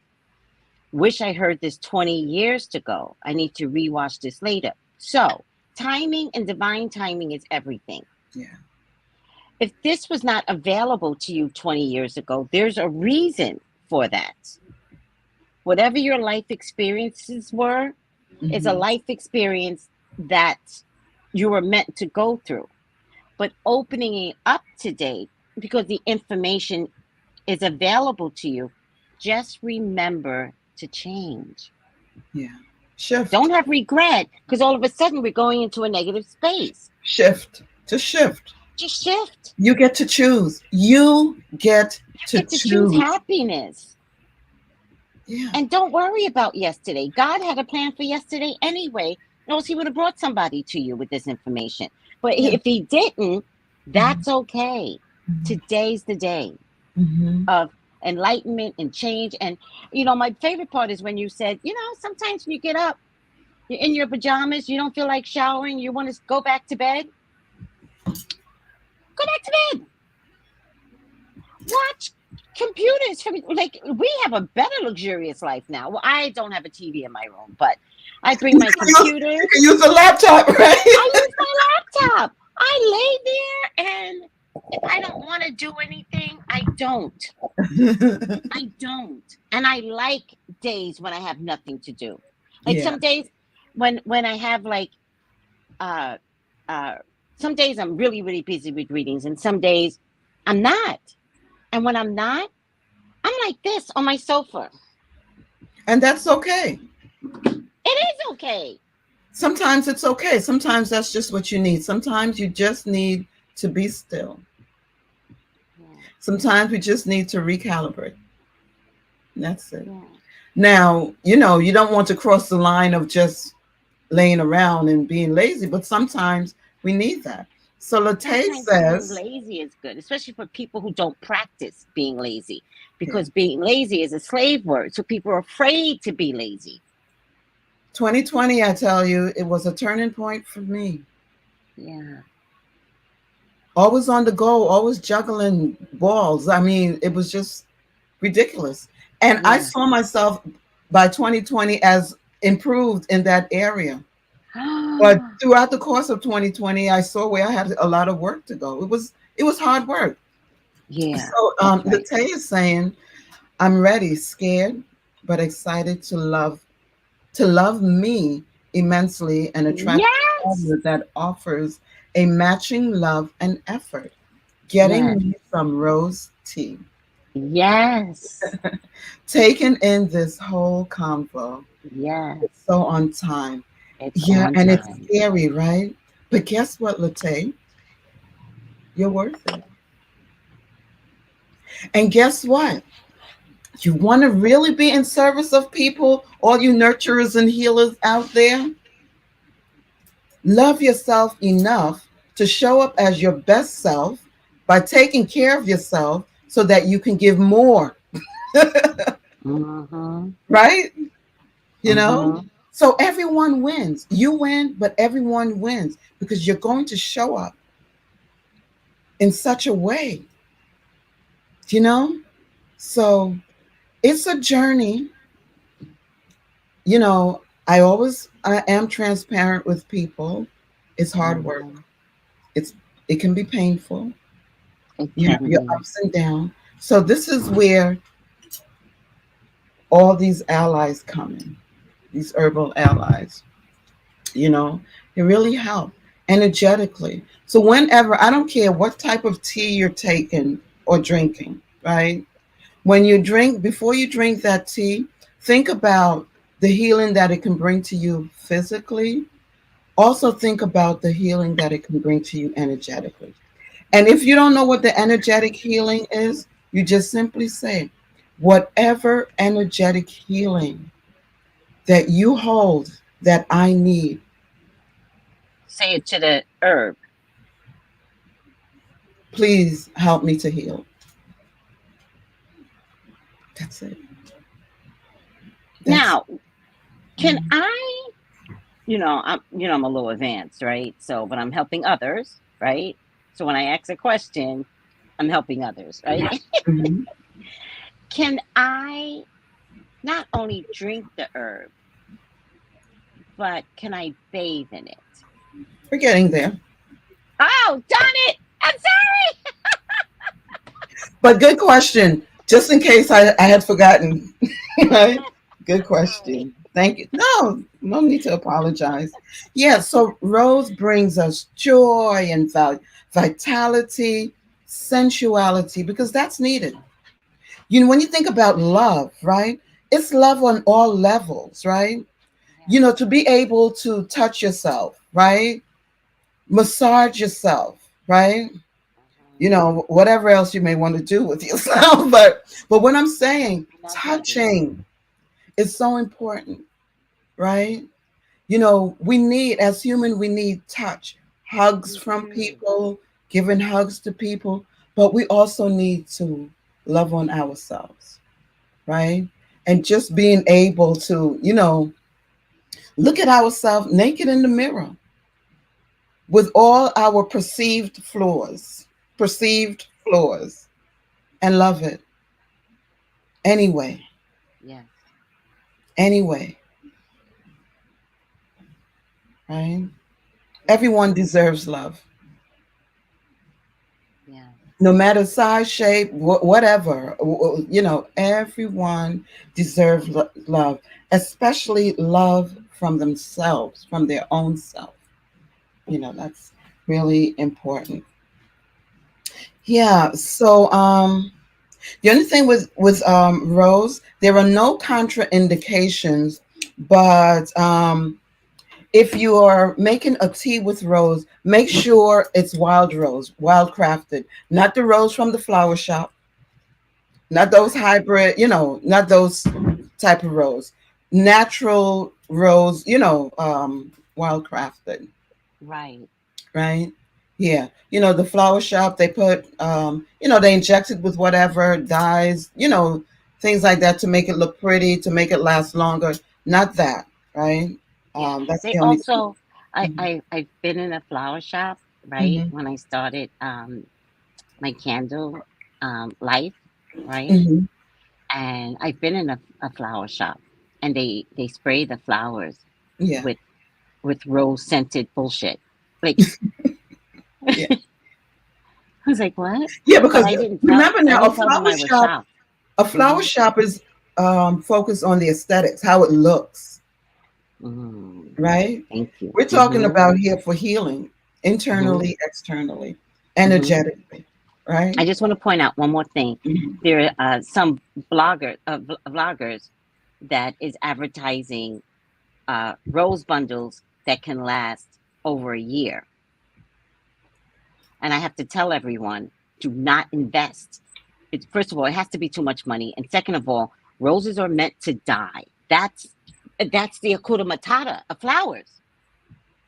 Wish I heard this 20 years ago. I need to rewatch this later." So, timing and divine timing is everything. Yeah. If this was not available to you 20 years ago, there's a reason for that. Whatever your life experiences were, is a Mm-hmm. life experience that you were meant to go through. But opening it up today, because the information is available to you, just remember to change. Yeah. Shift. Don't have regret, because all of a sudden we're going into a negative space. Shift. To shift. Just shift. You get to choose. You get You to get to choose choose. happiness. Yeah. And don't worry about yesterday. God had a plan for yesterday anyway, or else He would have brought somebody to you with this information. But Yeah. if He didn't, Mm-hmm. that's okay. Today's the day Mm-hmm. of enlightenment and change. And, my favorite part is when you said, sometimes when you get up, you're in your pajamas, you don't feel like showering, you want to go back to bed, go back to bed. Watch computers. Like, we have a better luxurious life now. Well, I don't have a TV in my room, but I bring my computer. You can use a laptop, right? I use my laptop. I lay there, and if I don't want to do anything, I don't. I don't. And I like days when I have nothing to do. Like, Yeah. some days when I have, like, uh uh some days I'm really, really busy with readings, and some days I'm not. And when I'm not, I'm like this on my sofa. And that's okay. It is okay. Sometimes it's okay. Sometimes that's just what you need. Sometimes you just need to be still. Yeah, Sometimes we just need to recalibrate. That's it. yeah. Now, you don't want to cross the line of just laying around and being lazy, but sometimes we need that. So Latae Sometimes being says, lazy is good, especially for people who don't practice being lazy, yeah, because being lazy is a slave word. So people are afraid to be lazy. 2020, I tell you, it was a turning point for me. Yeah, Always on the go, always juggling balls. I mean, it was just ridiculous. And I yeah. saw myself by 2020 as improved in that area. But throughout the course of 2020, I saw where I had a lot of work to go. It was hard work. Yeah, So that's right. Latae is saying, I'm ready, scared, but excited to love me immensely and attract a Yes. partner that offers a matching love and effort. Getting Yes. me some rose tea. Yes. Taking in this whole convo. Yes. It's so on time. It's Yeah, on and it's time. scary, right? But guess what, Latae? You're worth it. And guess what? You want to really be in service of people, all you nurturers and healers out there? Love yourself enough to show up as your best self by taking care of yourself so that you can give more, Mm-hmm. right? You know? Mm-hmm. So everyone wins. You win, but everyone wins because you're going to show up in such a way, you know? So it's a journey. I am transparent with people. It's hard work. Mm-hmm. It's it can be painful. It You have can your be. ups and downs. So this is where all these allies come in, these herbal allies, you know, they really help energetically. So whenever, I don't care what type of tea you're taking or drinking, right? When you drink, before you drink that tea, think about the healing that it can bring to you physically. Also think about the healing that it can bring to you energetically. And if you don't know what the energetic healing is, you just simply say, whatever energetic healing that you hold that I need, Say it to the herb. please help me to heal. That's it. That's Now, can I, I'm a little advanced, right? So, but I'm helping others, right? So when I ask a question, I'm helping others, right? mhm. Can I not only drink the herb, but can I bathe in it? We're getting there. Oh, darn it! I'm sorry. But good question. Just in case I had forgotten. Right? Good Sorry. question. Thank you. No, no need to apologize. Yeah, so Rose brings us joy and vitality, sensuality, because that's needed. When you think about love, right? It's love on all levels, right? Yes. To be able to touch yourself, right? Massage yourself, right? Hmm. Whatever else you may want to do with yourself. But what I'm saying, I'm not judging. touching is so important, right? We need, as human, we need touch, hugs We from do. people, giving hugs to people, but we also need to love on ourselves, right? And just being able to, look at ourselves naked in the mirror with all our perceived flaws, and love it anyway, Yes. anyway, right? Yes. Everyone deserves love, Yes. no matter size, shape, whatever. Everyone deserves love, especially love from themselves, from their own self. That's really important. Yeah. So, the only thing with rose, there are no contraindications, but if you are making a tea with rose, make sure it's wild rose, wild crafted, not the rose from the flower shop, not those hybrid, not those type of rose, natural rose, wild crafted, Right. right? Yeah, the flower shop, they put, they inject it with whatever dyes, things like that to make it look pretty, to make it last longer. Not that, right? Yeah. That's They the only thing. also, I've been in a flower shop, right? Hmm. When I started my candle life, right? Hmm. And I've been in a flower shop, and they spray the flowers Yeah, with rose scented bullshit. Like, yeah, I was like, what? Yeah, But because remember I now, didn't tell them I was shocked. a flower Mm-hmm. shop is focused on the aesthetics, how it looks, Mm, right? thank you. We're talking Mm-hmm. about here for healing, Mm-hmm. internally, externally, Mm-hmm. energetically, right? I just want to point out one more thing. Mhm. There are some vloggers that is advertising rose bundles that can last over a year. And I have to tell everyone, do not invest. First of all, it has to be too much money. And second of all, roses are meant to die. That's the Hakuna Matata of flowers.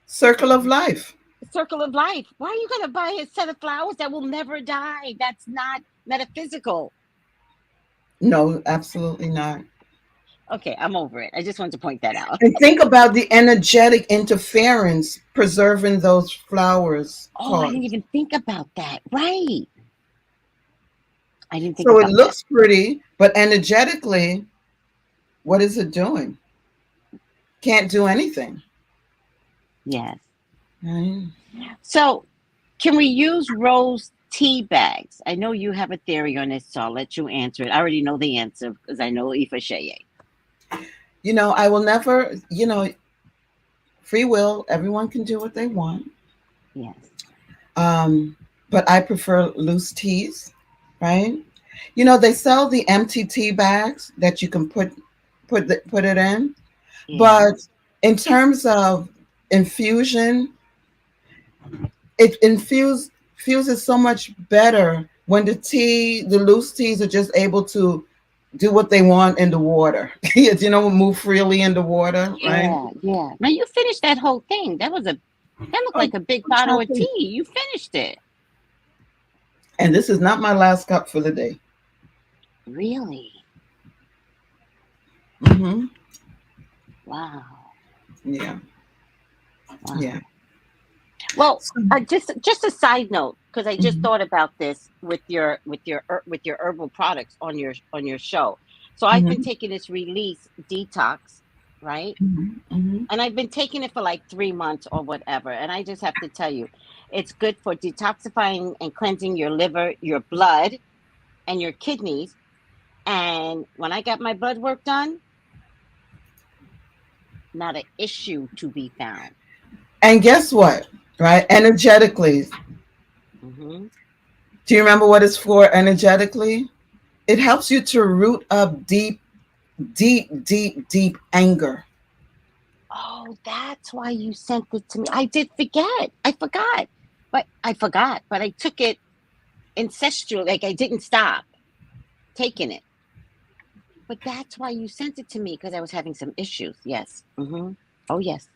Circle of life. The circle of life. Why are you going to buy a set of flowers that will never die? That's not metaphysical. No, absolutely not. Okay, I'm over it. I just wanted to point that out. And think about the energetic interference preserving those flowers Oh, I didn't cause. even think about that. Right. I didn't think So it about that. looks pretty, but energetically, what is it doing? Can't do anything. Yes. Right? So, can we use rose tea bags? I know you have a theory on this, so I'll let you answer it. I already know the answer because I know Ifa Sheye. I will never, free will, everyone can do what they want. Yes. Um, but I prefer loose teas, right? They sell the empty tea bags that you can put it in. Yeah. But in terms of infusion, it infuses so much better when the loose teas are just able to do what they want in the water. Move freely in the water, right? Yeah. Yeah. Now you finished that whole thing. That looked Oh, like a big bottle of tea. You finished it. and this is not my last cup for the day. Really? Hmm. Wow. Yeah, Wow. yeah. Well, So, just a side note, because I just mhm, thought about this with your herbal products on your show. So I've been mhm, taking this release detox, right? mhm, mhm. And I've been taking it for like 3 months or whatever. And I just have to tell you, it's good for detoxifying and cleansing your liver, your blood, and your kidneys. And when I got my blood work done, not an issue to be found. And guess what? Right? Energetically, Hmm. do you remember what it's for energetically? It helps you to root up deep, deep, deep, deep anger. Oh, that's why you sent it to me. I did forget. I forgot. But I took it ancestral. Like I didn't stop taking it. But that's why you sent it to me because I was having some issues. Yes. Hmm. Oh, yes.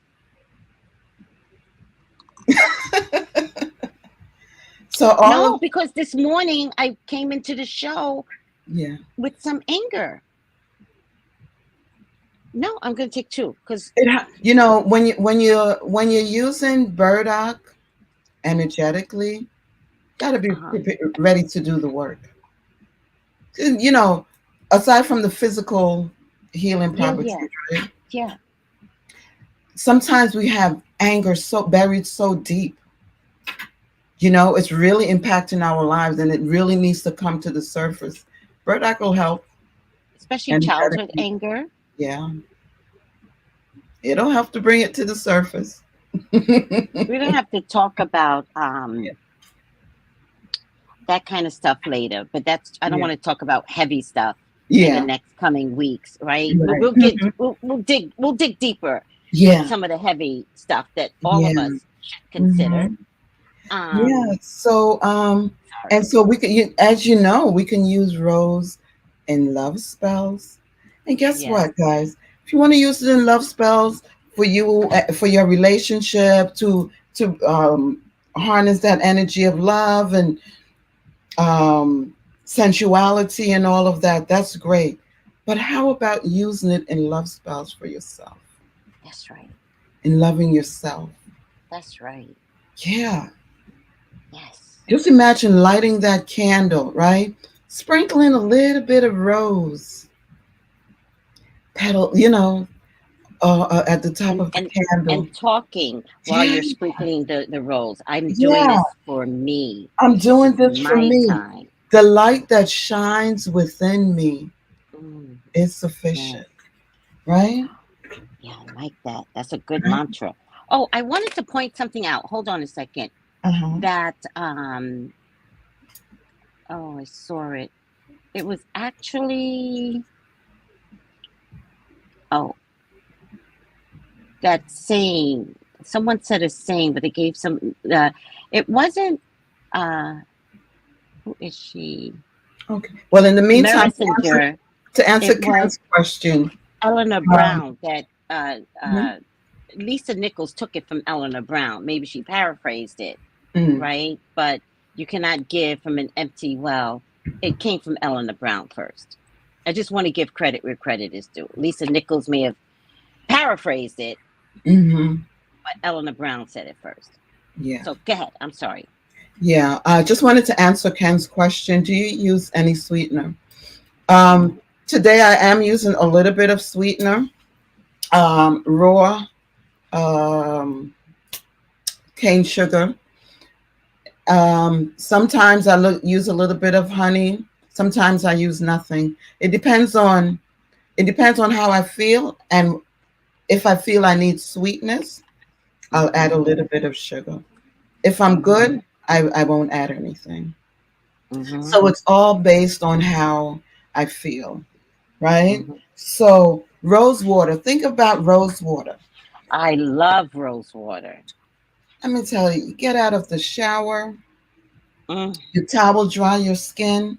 So all No, of because this morning I came into the show yeah, with some anger. No, I'm going to take two because, when you're using burdock energetically, got to be uh-huh. ready to do the work. You know, aside from the physical healing Yeah, properties, yeah, right? yeah. Sometimes we have anger so buried so deep. It's really impacting our lives, and it really needs to come to the surface. Burdock will help Especially childhood energetically. anger. Yeah, it'll help to bring it to the surface. We don't have to talk about Yeah, that kind of stuff later. But I don't yeah, want to talk about heavy stuff in the yeah. next coming weeks, right? But Right. Mhm. we'll dig deeper with Yeah, some of the heavy stuff that all of yeah. us should consider. Hmm. Yeah. So, Sorry. and so as you know, we can use rose in love spells. And guess Yes. what, guys? If you want to use it in love spells for you, for your relationship, to harness that energy of love and sensuality and all of that, that's great. But how about using it in love spells for yourself, That's right. in loving yourself? That's right. Yeah. Yes. Just imagine lighting that candle, right? Sprinkling a little bit of rose petal, at the top and of the and candle. and talking while Yeah, you're sprinkling the rolls. I'm doing yeah. this for me. I'm This doing is this for my me. time. The light that shines within me Mm, is yes. sufficient, right? Yeah, I like that. That's a good mantra. Oh, I wanted to point something out. Hold on a second. Uh-huh. That oh, I saw it. It was actually, oh, that saying. Someone said a saying, but they gave some it wasn't who is she? Okay. Well, in the meantime, Messenger. to answer It was Ken's question, Eleanor um, Brown that mhm, Lisa Nichols took it from Eleanor Brown. Maybe she paraphrased it, mm, right? But you cannot give from an empty well. It came from Eleanor Brown first. I just want to give credit where credit is due. Lisa Nichols may have paraphrased it, mhm, but Eleanor Brown said it first. yeah, So go ahead. I'm sorry. yeah. I just wanted to answer Ken's question. Do you use any sweetener? Mm-hmm. Today I am using a little bit of sweetener, raw um, cane sugar. Sometimes use a little bit of honey. Sometimes I use nothing. It depends on how I feel, and if I feel I need sweetness, I'll add a Mm-hmm. little bit of sugar. If I'm Mm-hmm. good, I won't add anything. Mm-hmm. So it's all based on how I feel, right? Mm-hmm. So rose water. Think about rose water. I love rose water. Let me tell you, you get out of the shower, Mm, you towel dry your skin,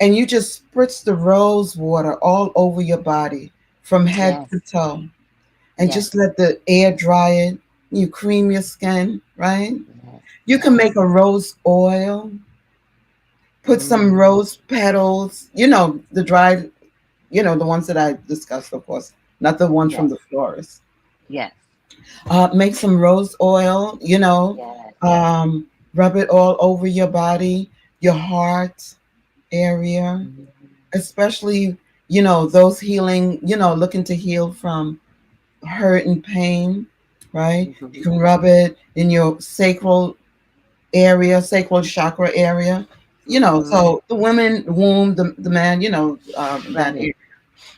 and you just spritz the rose water all over your body from head yes. to toe, and Yes. just let the air dry it. You cream your skin, right? Yes. You can Yes. make a rose oil, put some Mm, rose petals, the dried, the ones that I discussed, of course, not the ones from yes. the florist. Yes. Make some rose oil, Yes. um, rub it all over your body, your heart area, Mm, especially, those healing, looking to heal from hurt and pain, right? You mhm, can rub it in your sacral area, sacral chakra area, mhm. so the women, womb, the man, that Right. area,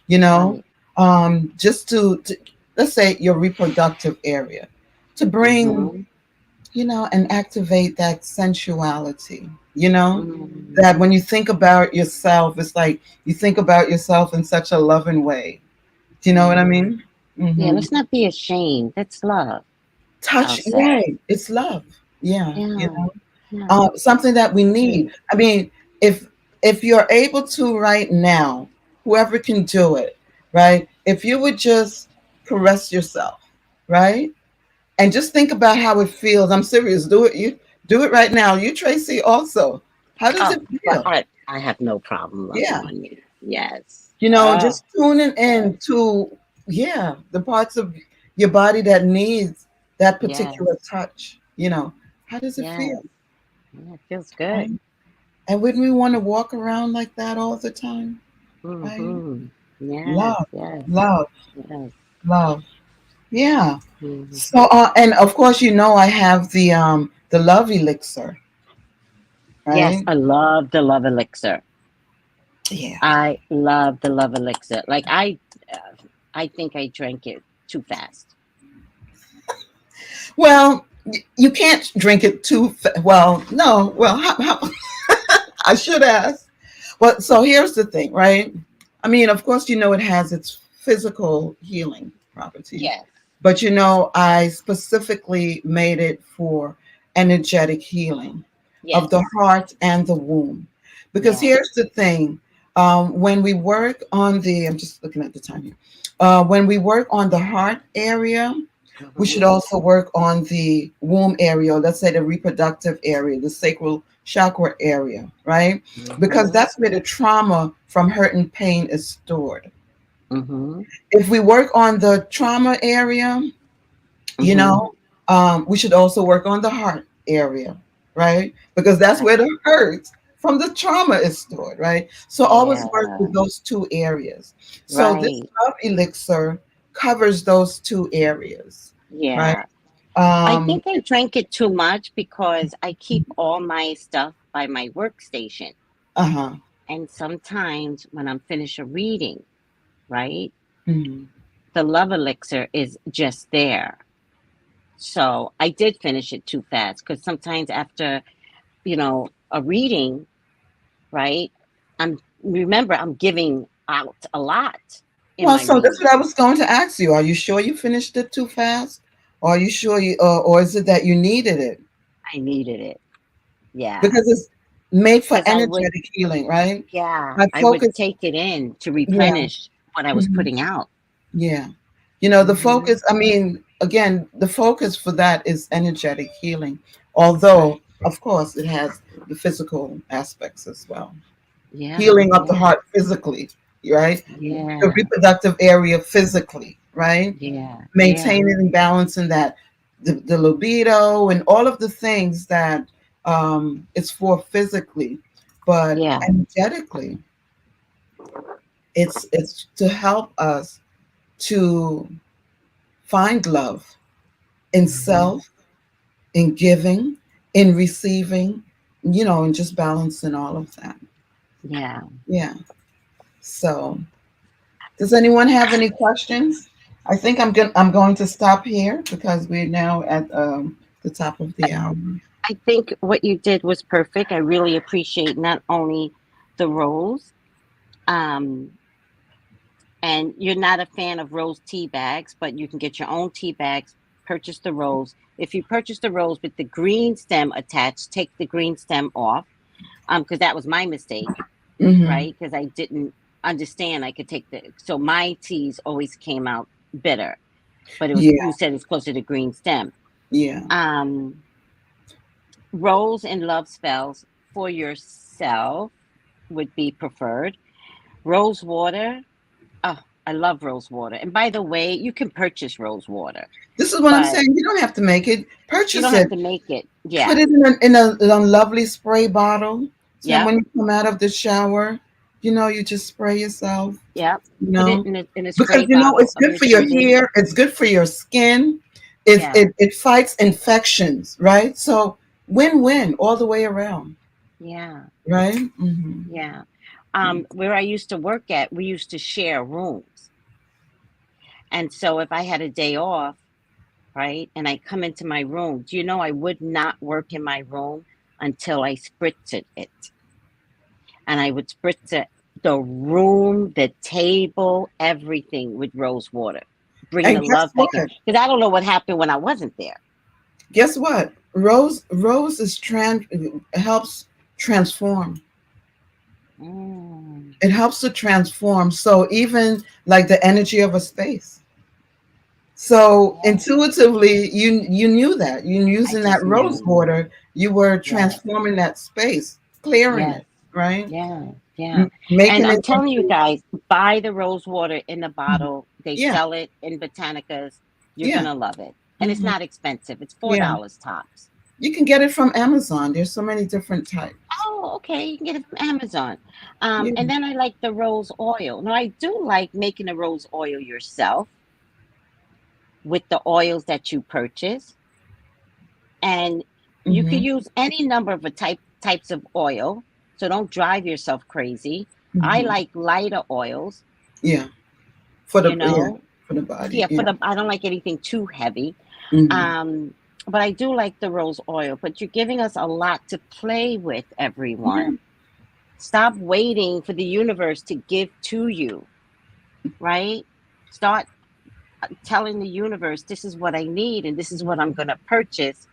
you know, Right. just to, let's say your reproductive area, to bring, Mhm. and activate that sensuality, Mm. that when you think about yourself, it's like you think about yourself in such a loving way. Do you know what I Mhm. mean? Yeah, Hmm. let's not be ashamed. That's love, I'll Touch, say. yeah, it's love. Yeah, Yeah. Yeah. something that we need. Agree. I mean, if you're able to right now, whoever can do it, right? If you would just caress yourself, right, and just think about how it feels. I'm serious. Do it. You do it right now. You, Tracy, also. How does Oh, it well, feel? I have no problem loving Yeah, on you. Yes. just tuning Yes. in to, yeah, the parts of your body that needs that particular Yes. touch. How does it Yes. feel? Yeah, it feels good. Right? And wouldn't we want to walk around like that all the time? Right? Mhm. Yes. Love, Yes. love, Yes. love. Yeah. Mhm. So, and of course, I have the love elixir, Yes, right? I love the love elixir. Yeah. I love the love elixir. I think I drank it too fast. Well, you can't drink it too. Well, no. Well, I should ask. Well, so here's the thing, right? I mean, of course, it has its physical healing properties, Yes. but I specifically made it for energetic healing of the Yes. heart and the womb. Because Yes. here's the thing, when we work on I'm just looking at the time here. When we work on the heart area, we should Mhm. also work on the womb area, let's say the reproductive area, the sacral chakra area, right? Because Mhm. that's where the trauma from hurt and pain is stored. Mhm. If we work on the trauma area, you Mhm. know, we should also work on the heart area, right? Because that's where Right. the hurt from the trauma is stored, right? So always work Yeah. with those two areas. So this Right. love elixir covers those two areas, right? Yeah. I Um, think I drank it too much because I keep all my stuff by my workstation. uh-huh. And sometimes when I'm finished a reading, right, Mhm. the love elixir is just there. So I did finish it too fast because sometimes after, a reading, right, I'm giving out a lot in Well, my so that's reading. what I was going to ask you. Are you sure you finished it too fast? Or are you sure or is it that you needed it? I needed it. Yeah. Because it's made for Because energetic healing, right? I I would focus, take it in to yeah, replenish what I was mhm, putting out. yeah. You know, the Hmm. focus, I mean, again, the focus for that is energetic healing. Although, of course, it has the physical aspects as well. Yeah, Healing of the yeah, heart physically, right? The yeah, reproductive area physically, right? yeah, yeah, Maintaining and balancing that, the libido and all of the things that it's for physically, but yeah. energetically, it's to help us to find love in Hmm. self, in giving, in receiving, and just balancing all of that. Yeah. Yeah. So, does anyone have any questions? I think I'm going to stop here because we're now at the top of the hour. I think what you did was perfect. I really appreciate not only the rose, um, and you're not a fan of rose tea bags, but you can get your own tea bags, purchase the rose. If you purchase the rose with the green stem attached, take the green stem off, because that was my mistake, Hmm. right? Because I didn't understand I could take so my teas always came out bitter, but you Yeah, said it's closer to green stem. yeah. Um, Rose and love spells for yourself would be preferred. Rose water. Oh, I love rose water. And by the way, you can purchase rose water, This is what I'm but saying. You don't have to make it. you Purchase don't have it. to make it. Put Yeah. it in a lovely spray bottle. So Yep. when you come out of the shower, you just spray yourself. Yep. You Put it know, in a because spray bottle it's of good your for your choosing. hair. It's good for your skin. It Yeah. it, it fights infections, right? So win-win all the way around, Yeah. right? Hmm. Yeah. Yeah. Where I used to work at, we used to share rooms. And so if I had a day off, right, and I come into my room, do you know I would not work in my room until I spritzed it? And I would spritz it, the room, the table, everything with rose water, bring And the guess love back in. what? Because I don't know what happened when I wasn't there. Guess what? Rose is helps transform. Mm. It helps to transform. So even like the energy of a space. So Yeah, intuitively, you knew that you I using that just rose knew. water, you were Yes, transforming that space, clearing yes, it, right? yeah, yeah. And Making I'm it telling you into, guys, buy the rose water in the bottle. They yeah, sell it in Botanicas. You're yeah, gonna love it, and it's hmm, not expensive. It's yeah. $4 tops. You can get it from Amazon. There's so many different types. Oh, okay. You can get it from Amazon. Yeah. And then I like the rose oil. Now, I do like making the rose oil yourself with the oils that you purchase. And you could Hmm. use any number of types of oil. So don't drive yourself crazy. I Hmm. like lighter oils, Yeah. For the you yeah know. for the body. Yeah, Yeah. I don't like anything too heavy. Hmm. Um, but I do like the rose oil. But you're giving us a lot to play with, Yeah. everyone. Stop waiting for the universe to give to you, right? Start telling the universe, this is what I need and this is what I'm going to purchase.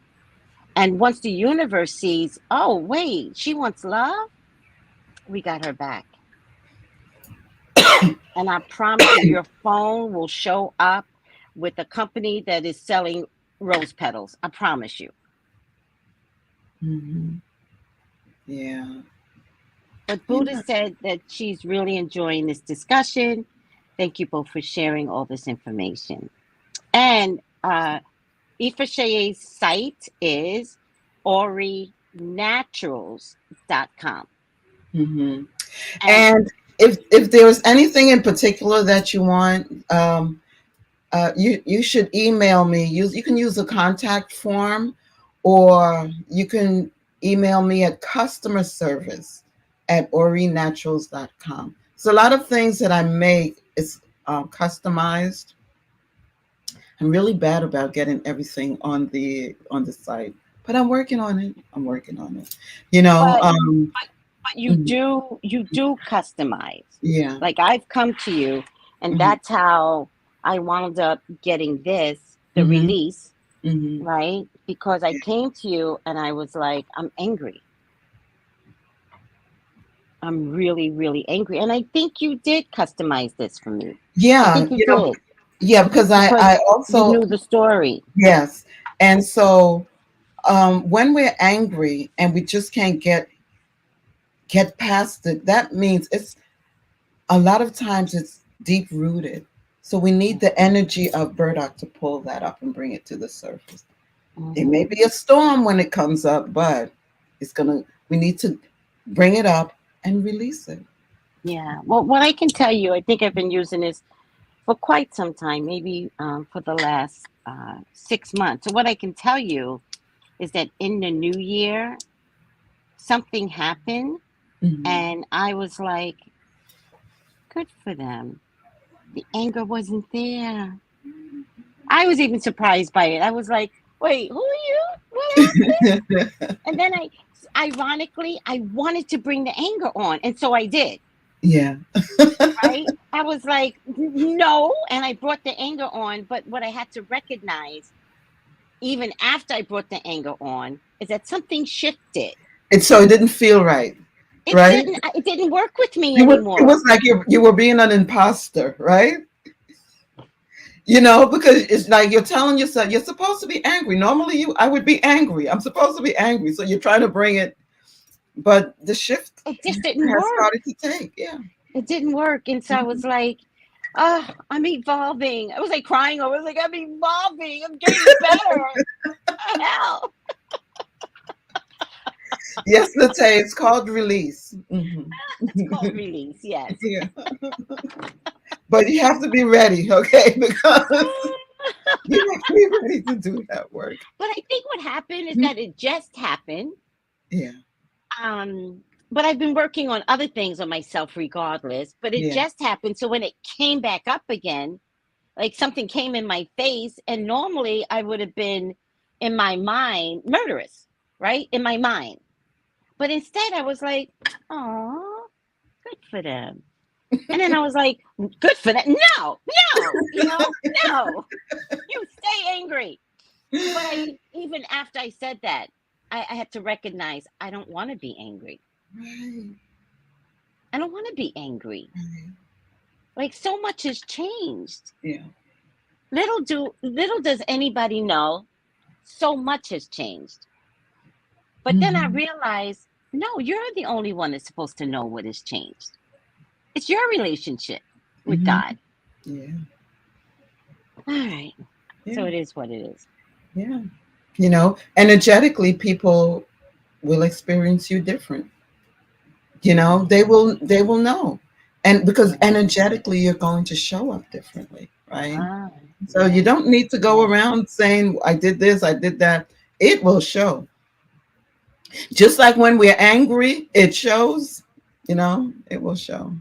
And once the universe sees, oh, wait, she wants love, we got her back. And I promise you, your phone will show up with a company that is selling rose petals. I promise you. Hmm. Yeah. But Buddha Yeah. said that she's really enjoying this discussion. Thank you both for sharing all this information. And Ifashe's site is orinaturals.com. Hmm. And And if there was anything in particular that you want, you should email me. You can use a contact form, or you can email me at customer service at orinaturals.com. So a lot of things that I make is customized. I'm really bad about getting everything on the site, but I'm working on it. I'm working on it. You know, But but you do customize. yeah. Like I've come to you, and Hmm. that's how I wound up getting this, the Hmm. release, Hmm. right? Because I came to you and I was like, I'm angry. I'm really, really angry. And I think you did customize this for me. I Yeah, think you did yeah, because I because you also, knew the story. yes. And so when we're angry and we just can't get past it, that means it's a lot of times it's deep rooted. So we need the energy of burdock to pull that up and bring it to the surface. It may Hmm. be a storm when it comes up, but we need to bring it up and release it. Yeah. Well, what I can tell you, I think I've been using this for quite some time, maybe for the last 6 months. So what I can tell you is that in the new year, something happened, Hmm. and I was like, good for them. The anger wasn't there. I was even surprised by it. I was like, wait, who are you? What happened? And then ironically, I wanted to bring the anger on. And so I did, Yeah. right? I was like, no. And I brought the anger on. But what I had to recognize, even after I brought the anger on, is that something shifted. And so it didn't feel right, It right? didn't, it didn't work with me It anymore. was like you were being an imposter, right? Because it's like you're telling yourself you're supposed to be angry. Normally, I would be angry. I'm supposed to be angry. So you're trying to bring it, but the shift It just didn't has work. started to take. Yeah. It didn't work. And so I was like, oh, I'm evolving. I was like crying. I was like, I'm evolving. I'm getting better. Hell. Yes, Late, it's called release. Hmm. It's called release. Yes. Yeah. But you have to be ready, okay? Because you have to be ready to do that work. But I think what happened is that it just happened. Yeah. But I've been working on other things on myself regardless. But it Yeah. just happened. So when it came back up again, like something came in my face, and normally I would have been in my mind murderous, right? In my mind. But instead I was like, oh, good for them. And then I was like, good for that. No, no, no. You stay angry. But even after I said that, I had to recognize I don't want to be angry. Right. I don't want to be angry. Right. Like so much has changed. Yeah. Little does anybody know, so much has changed. But then I Hmm. realized, no, you're the only one that's supposed to know what has changed. It's your relationship with Hmm. God. Yeah. All right. So Yeah. it is what it is. Yeah. Energetically, people will experience you different. They will know. And because Yeah. energetically you're going to show up differently, right? Ah, So you yes. don't need to go Yes. around saying I did this, I did that. It will show. Just like when we're angry, it shows, it will show.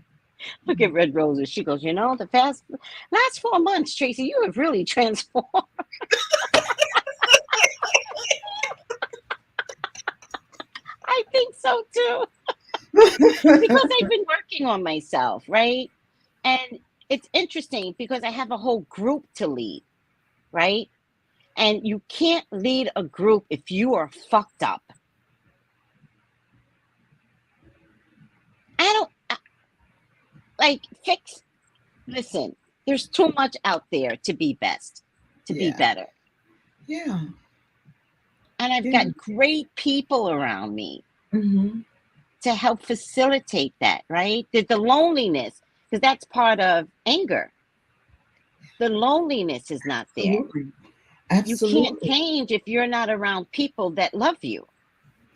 Look at Red Roses. She goes, the last 4 months, Tracy, you have really transformed. I think so too. Because I've been working on myself, right? And it's interesting because I have a whole group to lead, right? And you can't lead a group if you are fucked up. I don't like fix. Listen, there's too much out there to be best, to be Yeah. better. Yeah. And I've Yeah. got great people around me Hmm. to help facilitate that, right? The loneliness, because that's part of anger. The loneliness is not there. Absolutely. You can't Absolutely. change if you're not around people that love you.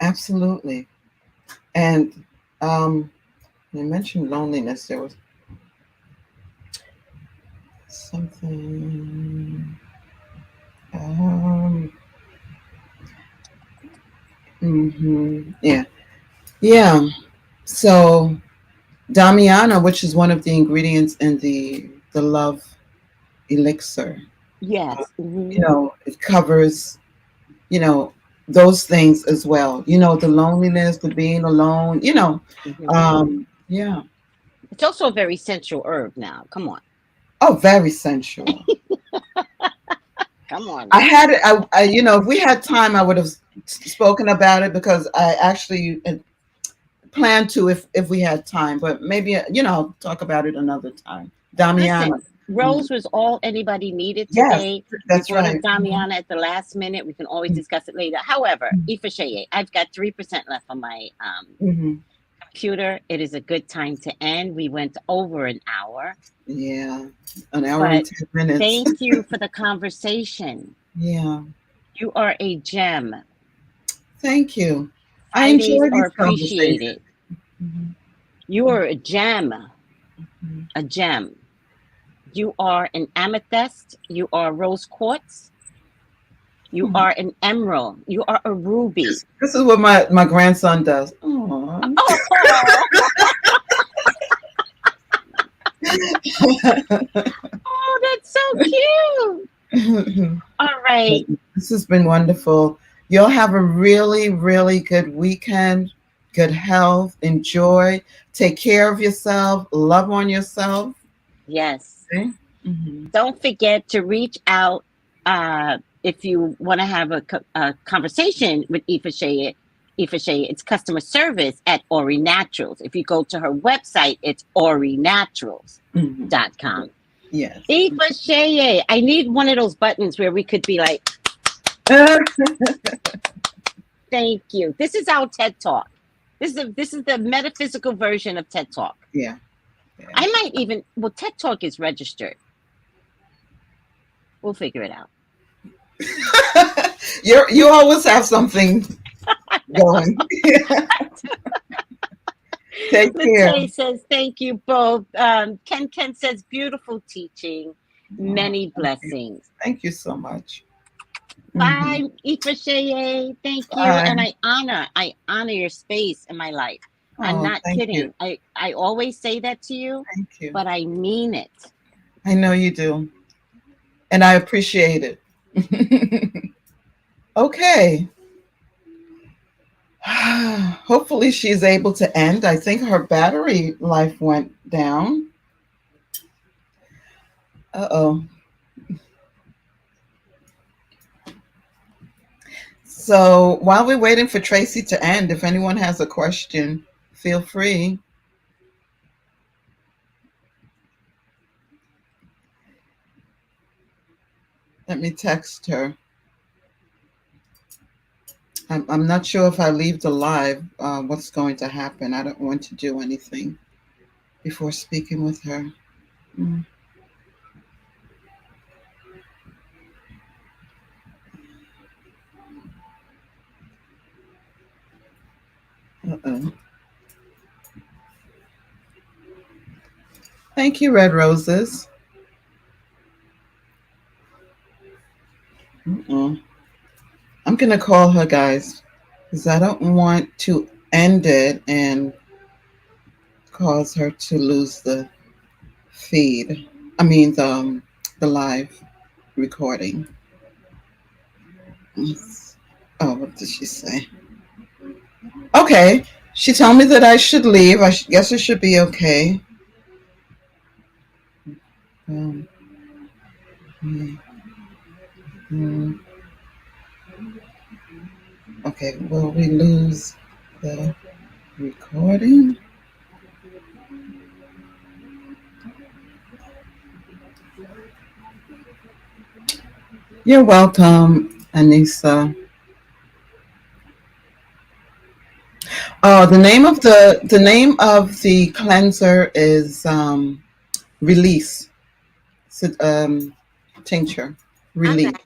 Absolutely. And you mentioned loneliness. There was something. Um, yeah, yeah. So Damiana, which is one of the ingredients in the love elixir, Yes. it covers, you know, those things as well. The loneliness, the being alone. Yeah. It's also a very sensual herb now. Come on. Oh, very sensual. Come on I now. had it. If we had time, I would have spoken about it because I actually planned to if we had time. But maybe I'll talk about it another time. Damiana. Listen, Rose was all anybody needed Yes, today. We that's brought up right. Damiana at the last minute. We can always discuss it later. However, Ifasheye, I've got 3% left on my Hmm. computer. It is a good time to end. We went over an hour, Yeah, an hour and but 10 minutes. thank you for the conversation. Yeah, You are a gem. thank you. I Fridays enjoy are these conversations. appreciated. Mhm. You are a gem, Mhm. a gem. You are an amethyst. You are rose quartz. You Mhm. are an emerald. You are a ruby. This is what my grandson does. Aw. Oh, oh, that's so cute. All right. This has been wonderful. You'll have a really, really good weekend, good health, enjoy, take care of yourself, love on yourself. Yes. Okay? Mhm. Don't forget to reach out if you want to have a conversation with Ifasheye. Ifasheye, it's customer service at Ori Naturals. If you go to her website, it's Mhm. orinaturals.com. Yes. Ifasheye, I need one of those buttons where we could be like, thank you. This is our TED Talk. This is the metaphysical version of TED Talk. Yeah. I might even TED Talk is registered. We'll figure it out. You always have something going. Take care. Latae says, thank you both. Ken says, beautiful teaching. Many blessings. Thank you so much. Bye, Ifasheye. Thank you. Bye. And I honor your space in my life. I'm Oh, not thank you. kidding. I always say that to you, Thank you. but I mean it. I know you do. And I appreciate it. Okay. Hopefully she's able to end. I think her battery life went down. Uh-oh. So while we're waiting for Tracey to end, if anyone has a question, feel free. Let me text her. I'm not sure if I leave the live, what's going to happen. I don't want to do anything before speaking with her. Mm. Uh-oh. Thank you, Red Roses. Uh-oh. I'm going to call her, guys, because I don't want to end it and cause her to lose the feed. I mean, the live recording. Oh, what did she say? Okay. She told me that I should leave. Guess it should be okay. Um, mm, mm. Okay, will we lose the recording? You're welcome, Anissa. Oh, the name of the cleanser is release. Tincture. I'm Release. back.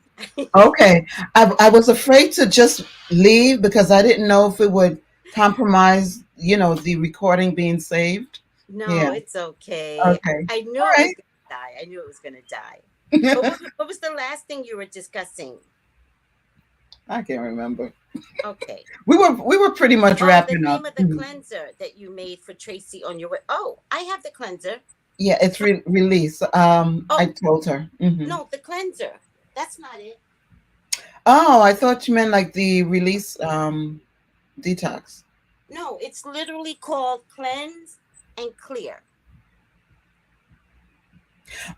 Okay. I was afraid to just leave because I didn't know if it would compromise, the recording being saved. No, Yeah. it's okay. Okay. I knew All it was right. going to die. I knew it was going to die. What was the last thing you were discussing? I can't remember. Okay. We were pretty much wrapping the up. name of the cleanser that you made for Tracey on your way. Oh, I have the cleanser. Yeah, it's release. I told her. No, the cleanser. That's not it. Oh, I thought you meant like the release detox. No, it's literally called Cleanse and Clear.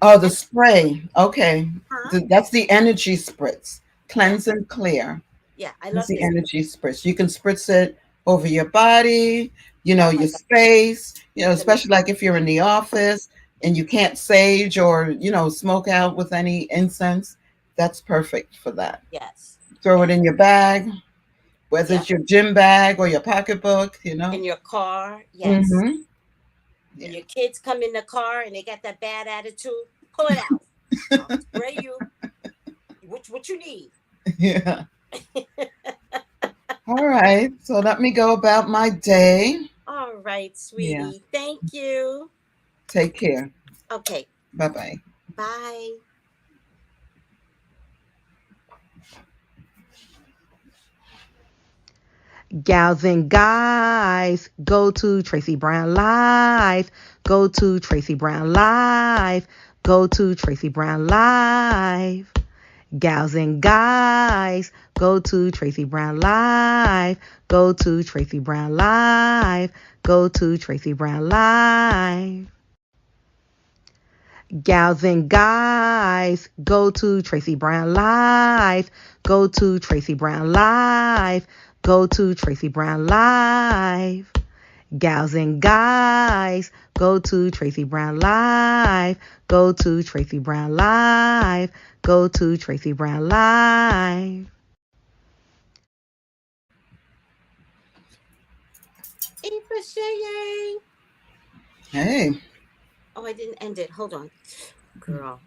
Oh, the spray. Okay. Huh? That's the energy spritz. Cleanse and Clear. Yeah, I love That's the this. energy spritz. You can spritz it over your body, your space, especially like if you're in the office and you can't sage or, smoke out with any incense. That's perfect for that. Yes. Throw it in your bag, whether it's your gym bag or your pocketbook, In your car, yes. Mm-hmm. Yeah. When your kids come in the car and they got that bad attitude, pull it out. I'll spray you. What you need. Yeah. All right. So let me go about my day. All right, sweetie. Yeah. Thank you. Take care. Okay. Bye-bye. Bye. Gals and guys, go to Tracey Brown Live. Go to Tracey Brown Live. Go to Tracey Brown Live. Gals and guys, go to Tracey Brown Live. Go to Tracey Brown Live. Go to Tracey Brown Live. Gals and guys, go to Tracey Brown Live. Go to Tracey Brown Live. Go to Tracey Brown Live. Gals and guys, go to Tracey Brown Live. Go to Tracey Brown Live. Go to Tracey Brown Live. Hey. Oh, I didn't end it. Hold on. Girl.